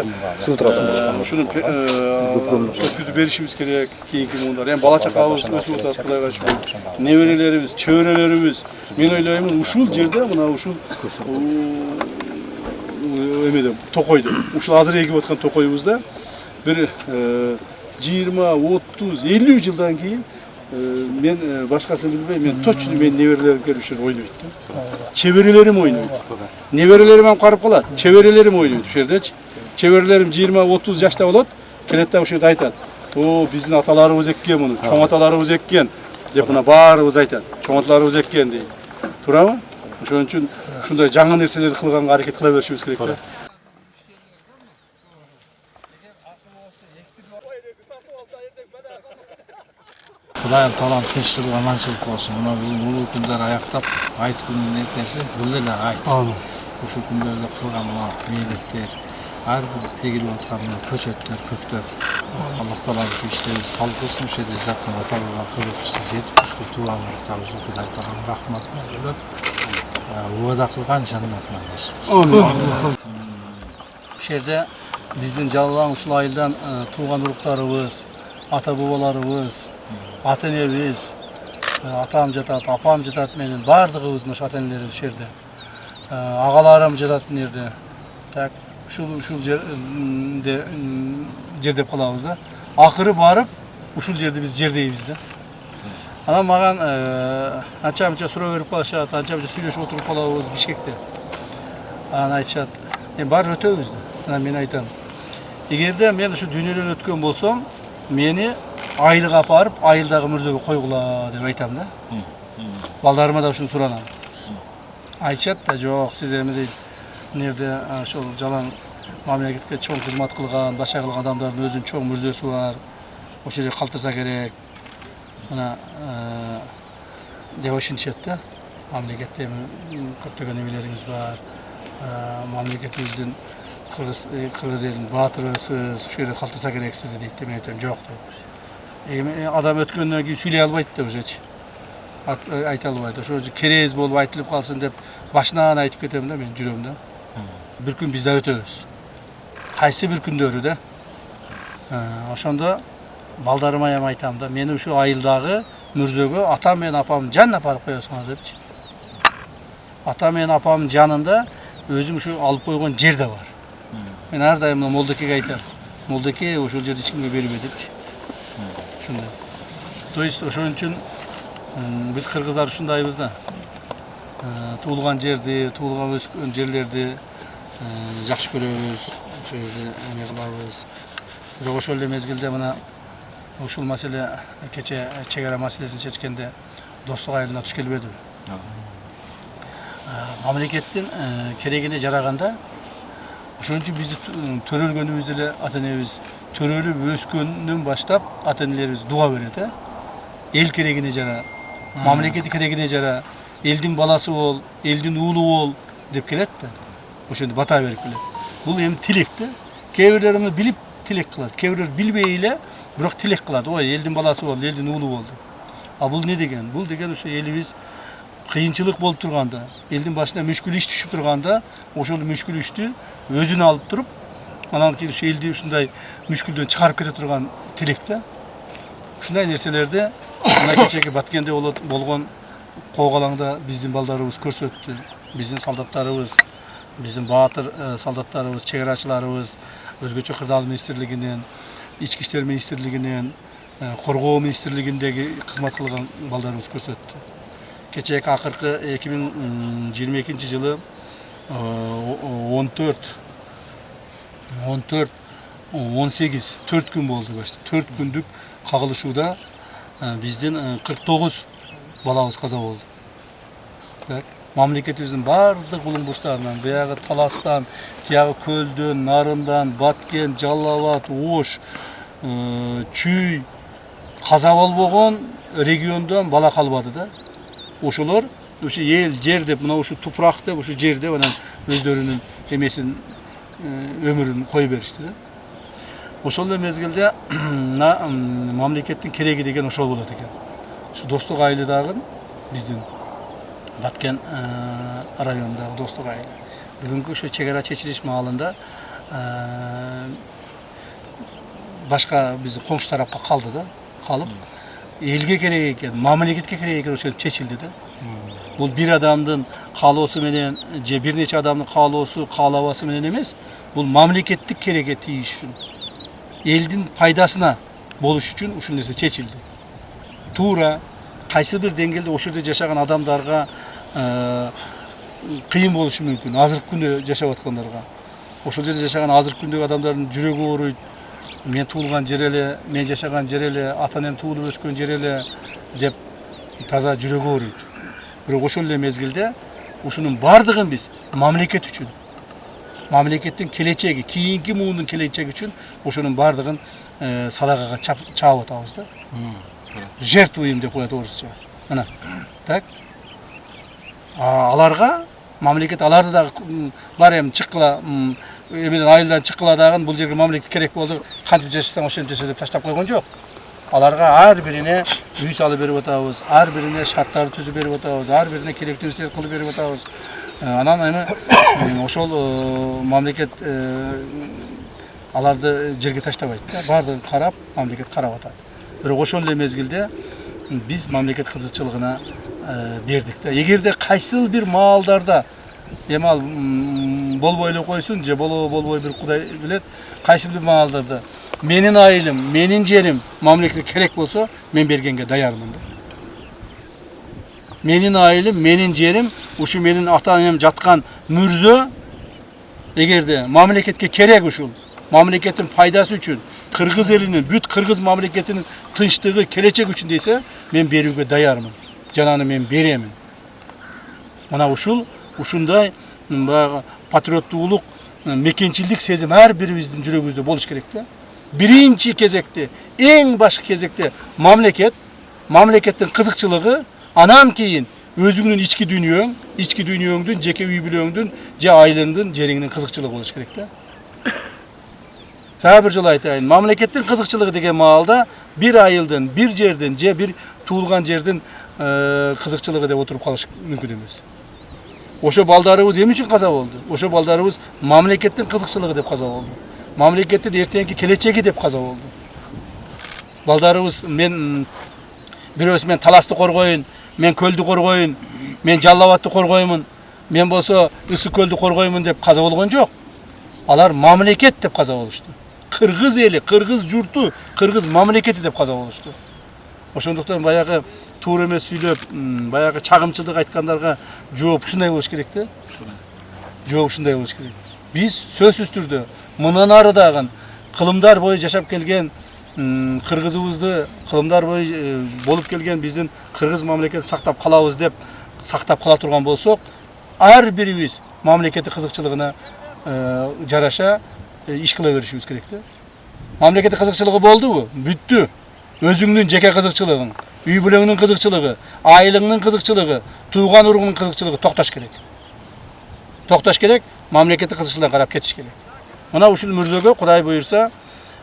ушуну өткүзүп беришибиз керек. Кийинки муундар. Эми бала чакабыз өсүп атат, Кудайга шүгүр. Неберелерибиз, чөбөрөлөрүбүз. Мен ойлоймун, ушул жерде мына ушул эмеде токойду. Ушул азыр эгип аткан токойубузда бир 20, 30, 50 жылдан кийин мен башкасын билбейм, мен точно мен неберелерим келип ушер ойнойт. Чеберелерим ойнойт. Неберелерим ham карып калат. Чеберелерим ойнойт ушердечи. Чеберелерим 20-30 жашта болот. Келет да ушерде айтат. О, биздин аталарыбыз эккен муну, чоң аталарыбыз эккен деп мына баарыбыз айтат. Чоң аталарыбыз эккен дейт. Туурабы? Ошон үчүн ушундай жаңы нерселерди кылганга аракет кыла беришибиз керек да. Кудайым талант тынччылык, аманчылык болсун. Мына бул күндөр аяктап, айт күнүнүн эртеси бул эле айт. Ушул күндөрдө кылган мына мээлеттер, ар бир эгилип аткан көчөттөр, көктөр. Аллах таала ушу иштебиз калгылсын, ушул жерде жаткан ата-баба кылыпчысы жетип, ушул туугандарыбызга Кудай таалам рахматын өлөп, убада кылган жаннатынан насып. Ушул жерде биздин жалаң ушул айылдан тууган уруктарыбыз, ата-бабаларыбыз, ата-энебиз, атам жатат, апам жатат, менин бардыгыбыздын ошо ата-энелерибиз ушул жерде. Агаларым жатат мына жерде. Так, ушул ушул жерде жердеп калабыз да. Акыры барып ушул жерди биз жердейбиз да. Анан маган анча-мынча суроо берип калышат, анча-мынча сүйлөшүп отуруп калабыз Бишкекте. Анан айтышат, баары өтөбүз да. Анан мен айтам, эгерде мен ушу дүйнөдөн өткөн болсом, мени айылга апарып, айылдагы мырзөгө койгула деп айтам да. Балдарыма да ушуну суранам. Айтышат да, жок, сиз эми дейт, нерде ошол жалаң мамлекетке чоң кызмат кылган, башка кылган адамдардын өзүнүн чоң мырзөсү бар. Ошол жерге калтырса керек. Мына деп ошентишет да. Мамлекетте көптөгөн эмелериңиз бар. Мамлекетибиздин кыргыз элинин баатырысыз, ошол жерде калтырса керек сизди дейт. Мен айтам, жок деп. Эми адам өткөндөн кийин сүйлөй албайт да ошочу. Айта албайт. Ошо керез болуп айтылып калсын деп башынан айтып кетем да мен жүрөм да. Бир күн биз да өтөбүз. Кайсы бир күндөрү да. Ошондо балдарыма эми айтам да, мени ушу айылдагы мырзөгө атам менен апамдын жанына апарып коесуңар депчи. Атам менен апамдын жанында өзүм ушу алып койгон жер да бар. Мен ар дайым Молдекеге айтам. Молдеке ошол жерди эч кимге бербе депчи. Ушундай. То есть ошон үчүн биз кыргыздар ушундайбыз да. Туулган жерди, туулган өскөн жерлерди жакшы көрөбүз, ошол жерде эме кылабыз. Бирок ошол эле мезгилде мына ушул маселе кече чек ара маселесин чечкенде достук айылына туш келбедиби? Мамлекеттин керегине жараганда ошон үчүн бизди төрөлгөнүбүз эле ата энебиз төрөлүп өскөндөн баштап ата энелерибиз дуга берет, эл керегине жара, мамлекеттин керегине жара, элдин баласы бол, элдин уулу бол деп келет да. Ошондо бата берип келет. Бул эми тилек да. Кээ бирлер эми билип тилек кылат, кээ бирлер билбей эле бирок тилек кылат. Ой, элдин баласы бол, элдин уулу бол деп. А бул не деген? Бул деген ошо элибиз кыйынчылык болуп турганда, элдин башына мүшкүл иш түшүп турганда, ошол мүшкүл ишти өзүнө алып туруп, анан кийин ошо элди ушундай мүшкүлдөн чыгарып кете турган тилек да. Ушундай нерселерди мына кечеги Баткенде болгон коогалаңда биздин балдарыбыз көрсөттү. Биздин солдаттарыбыз, биздин баатыр солдаттарыбыз, чек арачыларыбыз өзгөчө кырдаал министрлигинен, ички иштер министрлигинен, коргоо министрлигиндеги кызмат кылган балдарыбыз көрсөттү. Кечеги акыркы 2022 жылы 18 4 күн болду башта. 4 күндүк кагылышууда биздин 49 балабыз каза болду. Так, мамлекетибиздин бардык улум бурчтарынан, буягы Таластан, тиягы Көлдөн, Нарындан, Баткен, Жалал Абад, Ош, Чүй каза болбогон региондон бала калбады да. Ошолор ушу эл жер деп, мына ушу тупрак деп, ушу жер деп анан өздөрүнүн эмесин өмүрүн кое беришти да. Ошол эле мезгилде мамлекеттин кереги деген ошол болот экен. Ушу достук айылы дагы биздин Баткен районундагы достук айылы. Бүгүнкү ушу чек ара чечилиш маалында башка биздин коңшу тарапка калды да. Калып элге керек экен, мамлекетке керек экен ошентип чечилди да. Бул бир адамдын каалоосу менен же бир нече адамдын каалоосу, каалабасы менен эмес, бул мамлекеттик керекке тийиш үчүн, элдин пайдасына болуш үчүн ушул нерсе чечилди. Туура кайсы бир деңгээлде ошол жерде жашаган адамдарга кыйын болушу мүмкүн, азыркы күндө жашап аткандарга. Ошол жерде жашаган азыркы күндөгү адамдардын жүрөгү ооруйт. Мен туулган жер эле, мен жашаган жер эле, ата энем туулуп өскөн жер эле деп таза жүрөгү ооруйт. Бирок ошол эле мезгилде ушунун бардыгын биз мамлекет үчүн, мамлекеттин келечеги, кийинки муундун келечеги үчүн ошонун бардыгын садакага чаап атабыз да. Жертвуем деп коет орусча. Мына. Так. Аларга мамлекет аларды дагы бар эми чыккыла, эмеден айылдан чыккыла дагы бул жерге мамлекет керек болду, кантип жашасаң ошентип жаша деп таштап койгон жок. Аларга ар бирине үй салып берип атабыз, ар бирине шарттарды түзүп берип атабыз, ар бирине керектүү нерселерди кылып берип атабыз. Анан эми ошол мамлекет аларды жерге таштабайт да. Бардыгын карап, мамлекет карап атат. Бирок ошол эле мезгилде биз мамлекет кызыкчылыгына бердик да. Эгерде кайсыл бир маалдарда эми ал болбой эле койсун же болбой бир Кудай билет. Кайсы бир маалдарда менин айылым, менин жерим мамлекетке керек болсо, мен бергенге даярмын. Менин айылым, менин жерим, ушу менин ата-анам жаткан мүрзө эгерде мамлекетке керек ушул, мамлекеттин пайдасы үчүн, кыргыз элинин, бүт кыргыз мамлекетинин тынчтыгы, келечеги үчүн дейсе, мен берүүгө даярмын. Жананы мен беремин. Мына ушундай патриоттуулук, мекенчилдик сезим ар бирибиздин жүрөгүбүздө болуш керек да. Биринчи кезекте, эң башкы кезекте мамлекеттин кызыкчылыгы, анан кийин өзүңдүн ички дүйнөңдүн, жеке үй бүлөңдүн, же айылыңдын, жериңдин кызыкчылыгы болуш керек да. Дагы бир жолу айтайын, мамлекеттин кызыкчылыгы деген маалда бир айылдын, бир жердин, же бир туулган жердин кызыкчылыгы деп отуруп калыш мүмкүн эмес. Ошо балдарыбыз эмне үчүн каза болду? Ошо балдарыбыз мамлекеттин кызыкчылыгы деп каза болду. Мамлекеттин эртеңки келечеги деп каза болду. Балдарыбыз мен бирөөсү мен таласты коргоюн, мен көлдү коргоюн, мен Жалал Абадты коргоймун, мен болсо Ысык көлдү коргоймун деп каза болгон жок. Алар мамлекет деп каза болушту. Кыргыз эли, кыргыз журту, кыргыз мамлекети деп каза болушту. Ошондуктан баягы туура эмес сүйлөп, баягы чагымчылдык айткандарга жооп ушундай болуш керек да. Жооп ушундай болуш керек. Биз сөзсүз түрдө мындан ары дагы кылымдар бою жашап келген кыргызыбызды, кылымдар бою болуп келген биздин кыргыз мамлекетин сактап калабыз деп сактап кала турган болсок, ар бирибиз мамлекеттик кызыкчылыгына жараша иш кыла беришибиз керек да. Мамлекеттик кызыкчылыгы болдубу? Бүттү. Өзүңдүн жеке кызыкчылыгың, үй бүлөңдүн кызыкчылыгы, айылыңдын кызыкчылыгы, тууган уруңдун кызыкчылыгы токтош керек. Токтош керек, мамлекеттик кызыкчылыгына карап кетиш керек. Мына ушул мүрзөгө Кудай буйрса,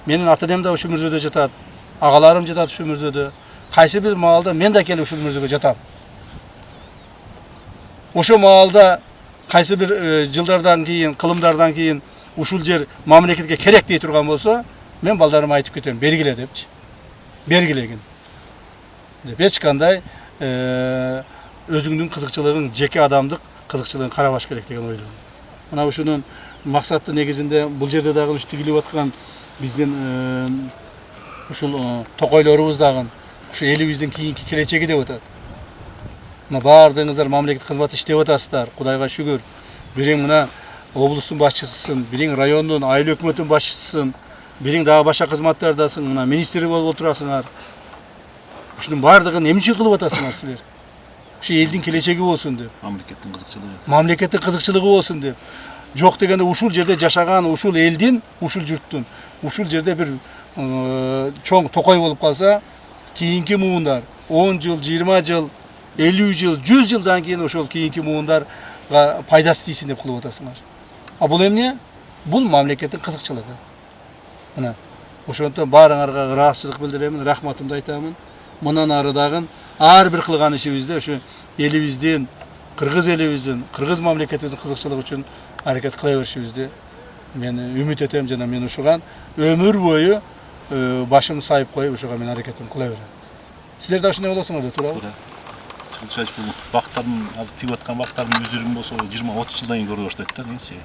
менин ата-энем да ушул мүрзөдө жатат, агаларым жатат ушул мүрзөдө. Кайсы бир маалда мен да келип ушул мүрзөгө жатам. Ошо маалда кайсы бир жылдардан кийин, кылымдардан кийин ушул жер мамлекетке керек дей турган болсо, мен балдарыма айтып кетем, бергиле депчи. Бергилегин. Деп эч кандай өзүңдүн кызыкчылыгың, жеке адамдык кызыкчылыгын карабаш керек деген ойлойм. Мына ушунун максаты негизинде бул жерде дагы ушу тигилип аткан биздин ушул токойлорубуз дагы ушу элибиздин кийинки келечеги деп атат. Мына баардыгыңыздар мамлекеттик кызмат иштеп атасыздар, Кудайга шүгүр. Бириң мына облустун башчысысың, бириң райондун айыл өкмөтүнүн башчысысың, бириң дагы башка кызматтардасың, мына министр болуп отурасыңар. Ушунун баардыгын эмне үчүн кылып атасыңар силер? Ушу элдин келечеги болсун деп. Мамлекеттин кызыкчылыгы. Мамлекеттин кызыкчылыгы болсун деп. Жок дегенде ушул жерде жашаган ушул элдин, ушул журттун, ушул жерде бир чоң токой болуп калса, кийинки муундар 10 жыл, 20 жыл, 50 жыл, 100 жылдан кийин ошол кийинки муундарга пайдасы тийсин деп кылып атасыңар. А бул эмне? Бул мамлекеттин кызыкчылыгы. Мына ошондон баарыңарга ыраазычылык билдиремин, рахматымды айтамын. Мындан ары дагы ар бир кылган ишибизде ошо элибиздин, кыргыз мамлекетибиздин кызыкчылыгы үчүн аракет кыла беришибизди мен үмүт этем жана мен ушуган өмүр бою башымды сайып коюп ушуга мен аракетимди кыла берем. Силер да ушундай болосуңар да туурабы? Чылчач бул бактардын азыр тигип аткан бактардын өзүрүн болсо 20-30 жылдан кийин көрө баштайт да негизичи.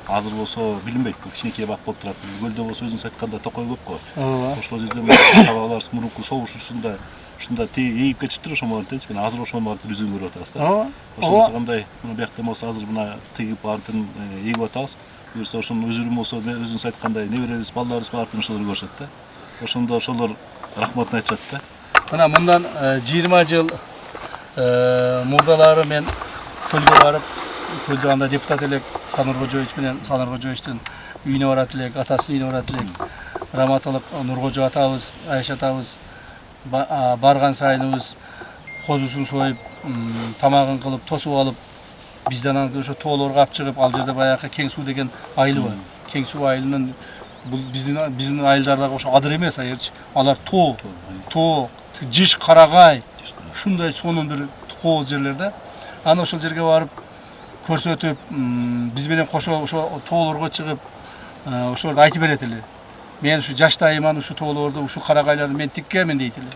Азыр болсо билинбейт, бул кичинекей бак болуп турат. Көлдө болсо өзүңүз айтканда токой көп го. Ошол жерде табалар мурунку согушушунда ушунда ийип кетиптир ошол моментте. Мен азыр ошол моментте өзүң көрүп атабыз да. Ошонусу кандай мына биякта болсо азыр мына тигип баардын ийип атабыз. Буюрса ошонун өзүрүн болсо өзүңүз айткандай неберебиз, балдарыбыз баардыгын ошолор көрүшөт да. Ошондо ошолор рахматын айтышат да. Мына мындан 20 жыл мурдалары мен көлгө барып, көлдө анда депутат элек Санур Кожоевич менен Санур Кожоевичтин үйүнө барат элек, атасынын үйүнө барат элек. Раматылык Нуркожо атабыз, Айша атабыз барган сайыныбыз козусун союп, тамагын кылып, тосуп алып, бизден анда ошо тоолорго алып чыгып, ал жерде баягы Кең суу деген айыл бар. Кең суу айылынын бул биздин айылдардагы ошо адыр эмес айырчы. Алар тоо, жиш, карагай, ушундай сонун бир кооз жерлерде. Аны ошол жерге барып көрсөтүп, биз менен кошо ошо тоолорго чыгып, ошолорду айтып берет эле. Мен ушу жаштайыман ушу тоолорду, ушу карагайларды мен тиккенмин дейт эле.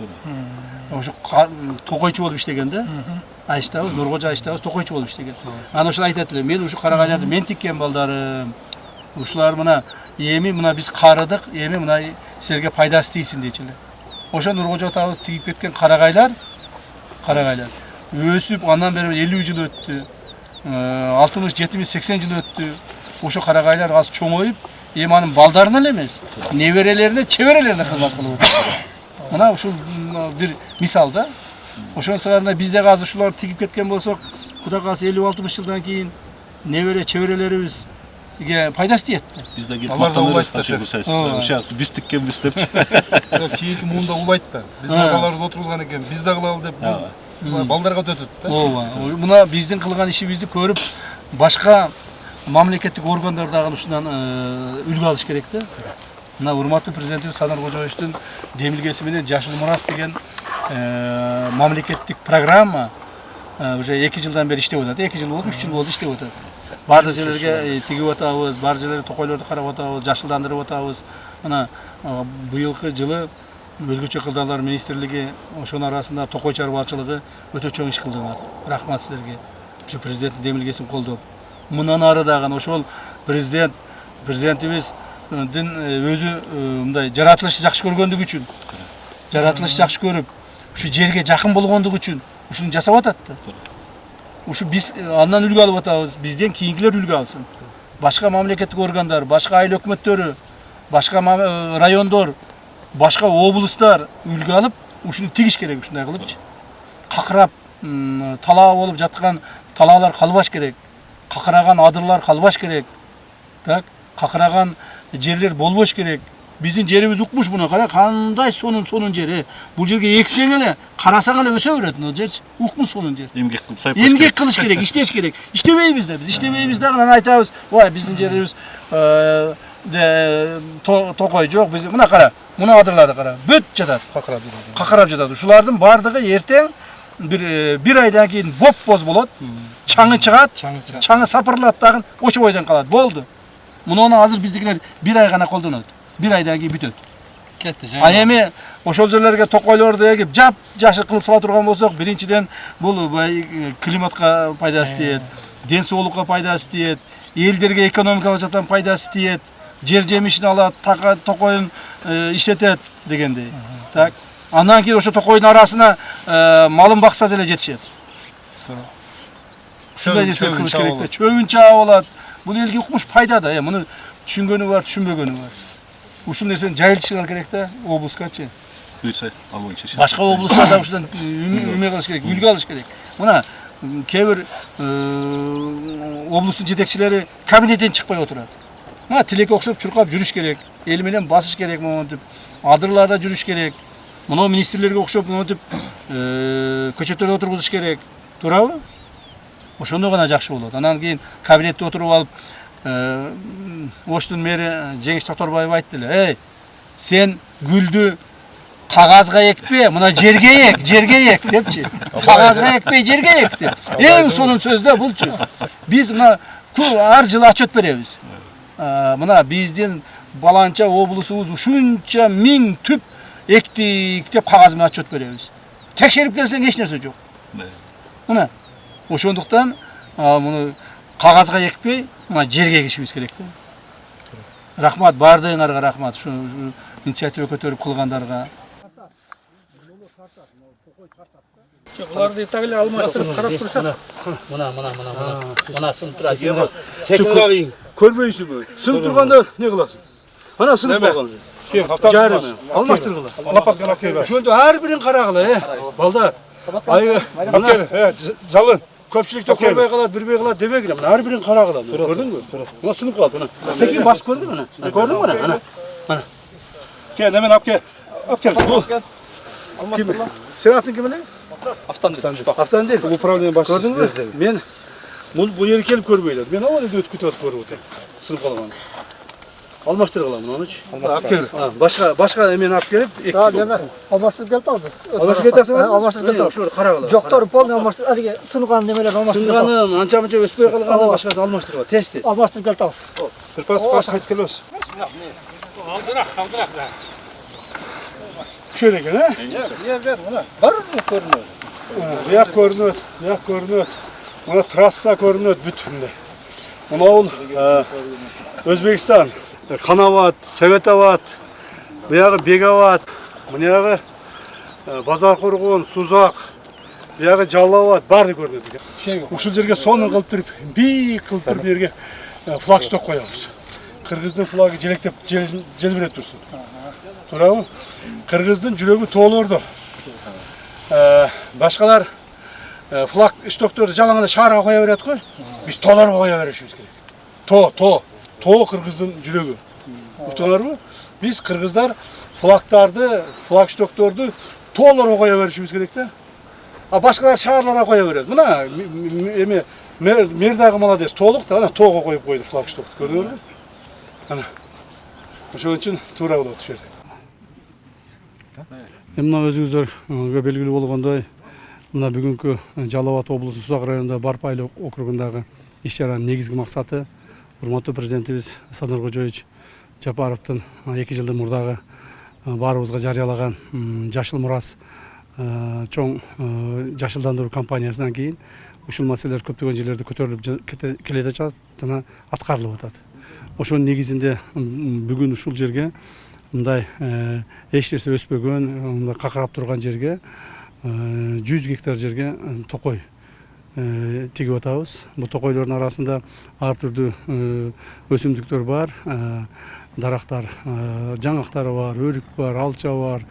Ошо токойчу болуп иштеген да. айыштабыз, Нуркожо айыштабыз, токойчу болуп иштеген. Аны ошол айтат эле, мен ушу карагайларды мен тиккен балдарым. Ушулар мына эми мына биз карыдык, эми мына силерге пайдасы тийсин дейчү эле. Ошо Нуркожо атабыз тигип кеткен карагайлар өсүп, андан бери 50 жыл өттү. 60, 70, 80 жыл өттү. Ошо карагайлар азыр чоңоюп, эми анын балдарына эле эмес, неберелерине, чеберелерине кызмат кылып атат. Мына ушул бир мисал да. Ошон сырдарында бизде азыр ушулар тигип кеткен болсок, Кудай кааласа 50-60 жылдан кийин небере чеберелерибизге пайдасы тиет. Бизде келип мактанабыз ошо биз тиккенбиз депчи. Кийинки муунда улайт да. Биздин аталарыбыз отургузган экен, биз да кылалы деп балдарга өтөт да. Ооба. Мына биздин кылган ишибизди көрүп башка мамлекеттик органдар дагы ушундан үлгү алыш керек да. Мына урматтуу президентибиз Садыр Кожоевичтин демилгеси менен Жашыл Мурас деген мамлекеттик программа уже 2 жылдан бери иштеп атат. 2 жыл болду, 3 жыл болду иштеп атат. Бардык жерлерге тигип атабыз, бардык жерлерге токойлорду карап атабыз, жашылдандырып атабыз. Мына быйылкы жылы өзгөчө кылдалар министрлиги ошонун арасында токой чарбачылыгы өтө чоң иш кылдыңар. Рахмат силерге. Ушу президенттин демилгесин колдоп. Мындан ары дагы ошол президентибиздин өзү мындай жаратылышты жакшы көргөндүгү үчүн, жаратылышты жакшы көрүп, ушу жерге жакын болгондугу үчүн ушуну жасап атат да. Ушу биз андан үлгү алып атабыз, бизден кийинкилер үлгү алсын. Башка мамлекеттик органдар, башка айыл өкмөттөрү, башка райондор, башка облустар үлгү алып, ушуну тигиш керек ушундай кылыпчы. Какырап талаа болуп жаткан талаалар калбаш керек. Какыраган адырлар калбаш керек. Так, какыраган жерлер болбош керек. Биздин жерибиз укмуш муну кара, кандай сонун жери. Бул жерге эксең эле, карасаң эле өсө берет мына жер. Укмуш сонун жер. Эмгек кылып сайып эмгек кылыш керек, иштеш керек. Иштебейбиз да, биз иштебейбиз дагы анан айтабыз, "Ой, биздин жерибиз токой жок, биз мына кара, мына адырларды кара. Бүт жатат, какырап жатат. Ушулардын бардыгы эртең бир айдан кийин боп-боз болот. Чаңы чыгат, чаңы сапырылат дагы, ошо бойдон калат. Болду. Муну азыр биздикилер бир ай гана колдонот. Бир айдан кийин бүтөт. Кетти. А эми ошол жерлерге токойлорду эгип, жап-жашыл кылып сала турган болсок, биринчиден бул климатка пайдасы тиет, ден соолукка пайдасы тиет, элдерге экономикалык жактан пайдасы тиет, жер жемишин алат, токойун иштетет дегендей. Так. Андан кийин ошо токойдун арасына малын бакса деле жетишет. Ушундай нерсе кылыш керек да. Чөбүн чаап алат. Бул элге укмуш пайда да. Муну түшүнгөнү бар, түшүнбөгөнү бар. Ушул нерсени жайылтышыңар керек да, облускачы. Буйрса, ал боюнча. Башка облустарда ушудан үмө кылыш керек, үлгү алыш керек. Мына кээ бир облустун жетекчилери кабинеттен чыкпай отурат. Мына тилекке окшоп чуркап жүрүш керек, эл менен басыш керек монтип, адырларда жүрүш керек. Мына министрлерге окшоп монтип көчөттөрдө отургузуш керек. Туурабы? Ошондо гана жакшы болот. Анан кийин кабинетте отуруп алып, Оштун мэри Жеңиш Токторбаев айтты эле, "Эй, сен гүлдү кагазга экпе, мына жерге ек" депчи. Кагазга экпей, жерге ек деп. Эң сонун сөз да булчу. Биз мына ар жылы отчет беребиз. Мына биздин баланча облусубуз ушунча миң түп эктик деп кагаз менен отчет беребиз. Текшерип келсең эч нерсе жок. Мына ошондуктан муну кагазга экпей, мына жерге егишибиз керек да. Рахмат, бардыгыңарга рахмат. Ушу инициатива көтөрүп кылгандарга. Буларды так эле алмаштырып карап турушат. Мына сынып турат. Секинрак ийин. Көрбөйсүзбү? Сынып турганда не кыласың? Ана сынып калган жер. Кийин Жарым. Алмаштыргыла. Лопатканы алып келип. Ошондо ар бирин карагыла, балдар. Мына жалын. Көпчүлүктө көрбөй калат, билбей калат демегиле. Мына ар бирин карагыла. Көрдүңбү? Мына сынып калат мына. Секин басып көрдүңбү мына? Көрдүңбү мына? Мына. Кел, немен алып кел. Алып кел. Ким? Сен атын ким эле? Автандил. Управление башчысы. Көрдүңбү? Мен бул жерге келип көрбөйлөр. Мен ал жерде өтүп кетип көрүп атам. Сынып калган. Алмаштыргыла мунучу. Алып кел. Башка эмени алып келип, Алмаштырып келди ал биз. Алмаштырып кетесиңби? Алмаштырып келди. Ошо карагыла. Жоктор полный алмаштырып, алиги сынган немелер алмаштырып. Сынганын анча-мынча өспөй калганын башкасы алмаштыргыла. Тез. Алмаштырып келди ал. Пас кайтып келебиз. Алдырақ да. Ушул экен, Жер, мына. Бар көрүнөт. Buyak görünöt. Muna trassa görünöt bütünlüğü. Muna Özbekistan, Kanavat, Sevetovat, buyağı Begavat, buyağı Bazarqorgon, Suzak, buyağı Жаллават барды көрінеді. Ушул жерге сонун кылтырып, бийик кылтырып жерге флагшток коябыз. Кыргыздын флагы желектеп желбиреп турсун. Туурабы? Кыргыздын жүрөгү тоолордо. Башкалар флаг штокторду жалаңына шаарга коя берет го. Биз тоолорго коя беришибиз керек. Тоо кыргыздын жүрөгү. Утуңарбы? Биз кыргыздар флагтарды, флаг штокторду тоолорго коя беришибиз керек да. А башкалар шаарларга коя берет. Мына эме мэр дагы молодец, тоолук да, ана тоого коюп койду флаг штокту. Көрдүңөрбү? Ана. Ошон үчүн туура болот ушул жер. Мына өзүңүздөргө белгилүү болгондой, мына бүгүнкү Жалал-Абад облусу Сузак районунда Барпайлы округундагы иш-чаранын негизги максаты урматтуу президентибиз Садыр Кожоевич Жапаровдун 2 жылдын мурдагы баарыбызга жарыялаган Жашыл Мурас чоң жашылдандыруу кампаниясынан кийин ушул маселелер көптөгөн жерлерде көтөрүлүп келе жатат жана аткарылып атат. Ошонун негизинде бүгүн ушул жерге мындай эч нерсе өспөгөн, мындай какырап турган жерге 100 гектар жерге токой тигип атабыз. Бул токойлордун арасында ар түрдүү өсүмдүктөр бар, дарактар, жаңактары бар, өрүк бар, алча бар,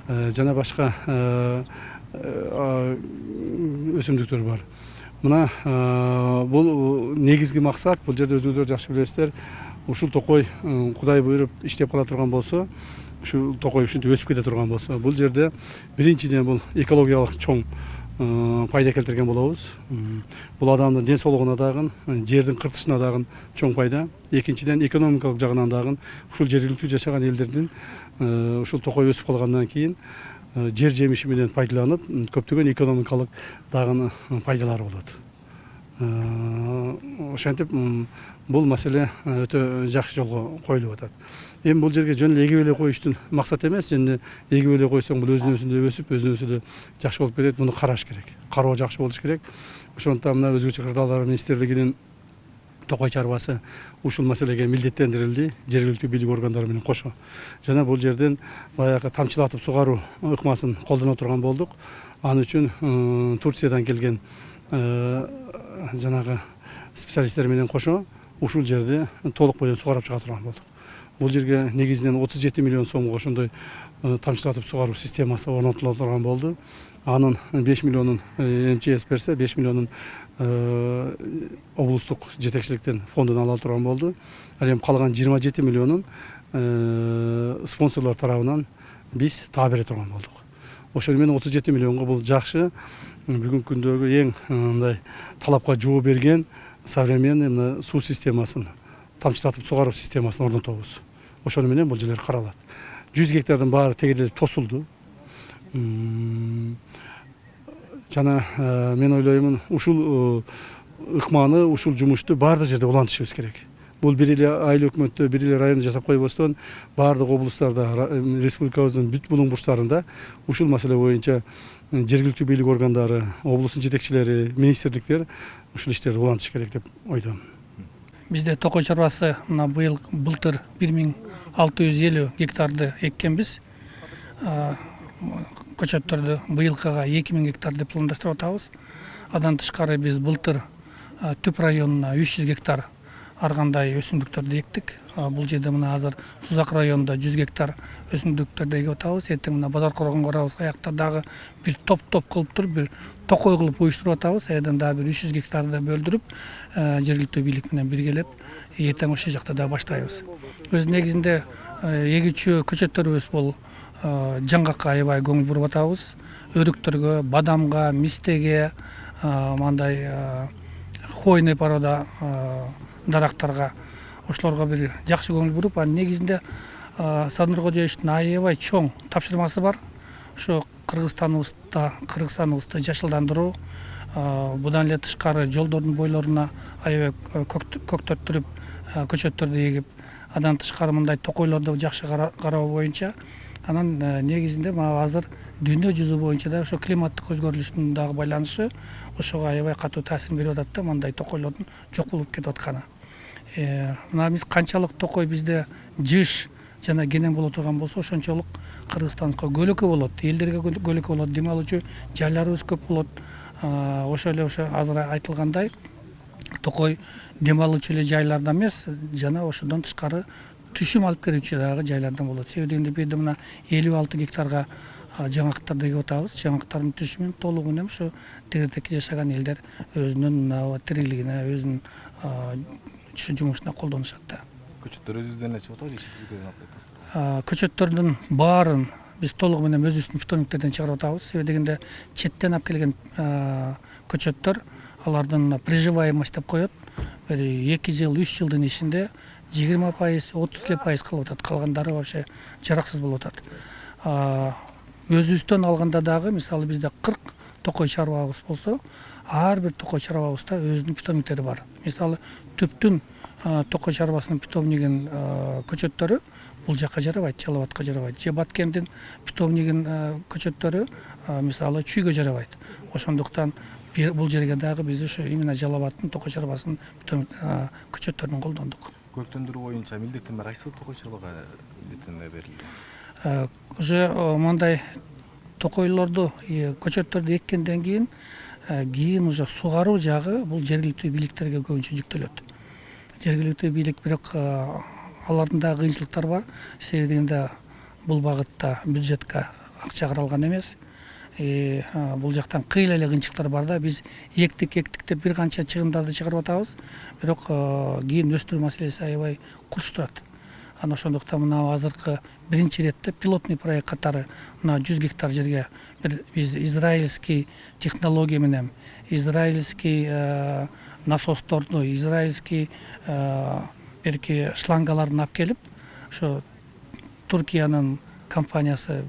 жана башка өсүмдүктөр бар. Мына бул негизги максат, бул жерде өзүңүздөр жакшы билесиздер, ушул токой Кудай буйруп иштеп кала турган болсо, ушул токой ушинтип өсүп кете турган болсо, бул жерде биринчиден бул экологиялык чоң пайда келтирген болобуз. Бул адамдын ден соолугуна дагы, жердин кыртышына дагы чоң пайда. Экинчиден экономикалык жагынан дагы ушул жергиликтүү жашаган элдердин ушул токой өсүп калгандан кийин жер жемиши менен пайдаланып, көптөгөн экономикалык дагы пайдалары болот. Ошентип бул маселе өтө жакшы жолго коюлуп атат. Эми бул жерге жөн эле эгип эле коюштун максат эмес, эми эгип эле койсоң бул өзүнө өсүп, өзүнө жакшы болуп кетет. Муну караш керек. Кароо жакшы болуш керек. Ошондуктан мына өзгөчө кырдаалдар министрлигинин токой чарбасы ушул маселеге милдеттендирилди, жергиликтүү бийлик органдары менен кошо. Жана бул жерден баягы тамчылатып сугаруу ыкмасын колдоно турган болдук. Аны үчүн Турциядан келген жанагы специалисттер менен кошо ушул жерде толук бойдон сугарып чыга турган болдук. Бул жерге негизинен 37 миллион сомго ошондой тамчылатып сугаруу системасы орнотула турган болду. Анын 5 миллионун МЧС берсе, 5 миллионун облустук жетекчиликтен фондун ала турган болду. Ал эми калган 27 миллионун спонсорлор тарабынан биз таа бере турган болдук. Ошону менен 37 миллионго бул жакшы бүгүнкү күндөгү эң мындай талапка жооп берген современный суу системасын, тамчылатып сугаруу системасын орнотобуз. Ошону менен бул жерлер каралат. 100 гектардын баары тегелеп тосулду. Жана мен ойлоймун, ушул ыкманы, ушул жумушту баардык жерде улантышыбыз керек. Бул бир эле айыл өкмөттө, бир эле район жасап койбостон, баардык облустарда, республикабыздын бүт булуң бурчтарында ушул маселе боюнча жергиликтүү бийлик органдары, облустун жетекчилери, министрликтер ушул иштерди улантыш керек деп ойлойм. Бизде токой чарбасы мына былтыр 1650 гектарды эккенбиз. Көчөттөрдү быйылкыга 2000 гектар деп пландаштырып атабыз. Адан тышкары биз былтыр Түп районуна 300 гектар ар кандай өсүмдүктөрдү эктик. Бул жерде мына азыр Сузак районунда 100 гектар өсүмдүктөрдү эгип атабыз. Эртең мына Базаркоргонго барабыз, аякта дагы бир топ кылып туруп, бир токой кылып уюштуруп атабыз. Айдан дагы бир 300 гектарды бөлдүрүп, жергиликтүү бийлик менен биргелеп, эртең ошол жакта да баштайбыз. Өз негизинде эгүүчү көчөттөрүбүз бул жаңгакка аябай көңүл буруп атабыз. Өрүктөргө, бадамга, мистеге, мындай хвойный порода дарактарга, ошолорго бир жакшы көңүл буруп, анын негизинде Садыр Кожоевичтин аябай чоң тапшырмасы бар. Ошо Кыргызстаныбызды жашылдандыруу, будан эле тышкары жолдордун бойлоруна аябай көктөттүрүп, көчөттөрдү эгип, адан тышкары мындай токойлорду жакшы кароо боюнча Анан негизинде мага азыр дүйнө жүзү боюнча да ошо климаттык өзгөрүлүштүн дагы байланышы ошого аябай катуу таасирин берип атат да, мындай токойлордун жок болуп кетип атканы. Мына биз канчалык токой бизде жыш жана кенен боло турган болсо, ошончолук Кыргызстанга көөлөкө болот, элдерге көөлөкө болот, дем алуучу жайларыбыз көп болот. Ошо эле ошо азыр айтылгандай токой дем алуучу эле жайларда эмес, жана ошодон тышкары түшүм алып келүүчү дагы жайлардан болот. Себеби бир де мына 56 гектарга жаңактарды эгип атабыз. Жаңактардын түшүмүн толугу менен ошо тегеректе жашаган элдер өзүнүн тирилигине, өзүнүн жумушуна колдонушат да. Көчөттөр өзүбүздөн эле чыгып атабы же чет элден алып кетесиз? Көчөттөрдүн баарын биз толугу менен өзүбүздүн питомниктерден чыгарып атабыз. Себеби дегенде четтен алып келген көчөттөр алардын приживаемость деп коет. Бир 2 жыл, 3 жылдын ичинде 20%, 30% калып атат. Калгандары вообще жараксыз болуп атат. Өзүбүздөн алганда дагы мисалы бизде 40 токой чарбабыз болсо, ар бир токой чарбабызда өзүнүн питомниктери бар. Мисалы Төптүн токой чарбасынын питомнигин көчөттөрү бул жакка жарабайт, Жалал Абадка жарабайт. Же Баткендин питомнигин көчөттөрү мисалы Чүйгө жарабайт. Ошондуктан бул жерге дагы биз ошо именно Жалал Абадтын токой чарбасынын көчөттөрүн колдондук. Көрктөндүрүү боюнча милдеттенме кайсы токой чарбага милдеттенме берилген? Уже мындай токойлорду, көчөттөрдү эккенден кийин уже сугаруу жагы бул жергиликтүү бийликтерге көбүнчө жүктөлөт. Жергиликтүү бийлик бирок алардын да кыйынчылыктары бар. Себеби бул багытта бюджетке акча каралган эмес. Бул жактан кыйла эле кыйынчылыктар бар да. Биз эктик деп бир канча чыгымдарды чыгарып атабыз. Бирок кийин өстүрүү маселеси аябай курч турат. Ана ошондуктан мына азыркы биринчи иретте пилотный проект катары мына 100 гектар жерге биз израильский технология менен, израильский насосторду, израильский берки шлангаларын алып келип, ошо Туркиянын компаниясы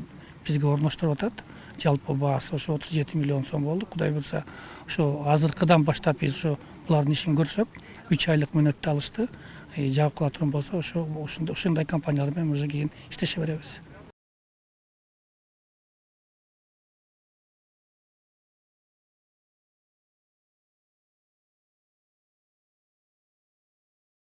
бизге орноштуруп атат. Жалпы баасы ошо 37 миллион сом болду. Кудай буйрса, ошо азыркыдан баштап биз ошо булардын ишин көрсөк, 3 айлык мөөнөттө алышты. Жабып кала турган болсо, ошондой компаниялар менен уже кийин иштеше беребиз.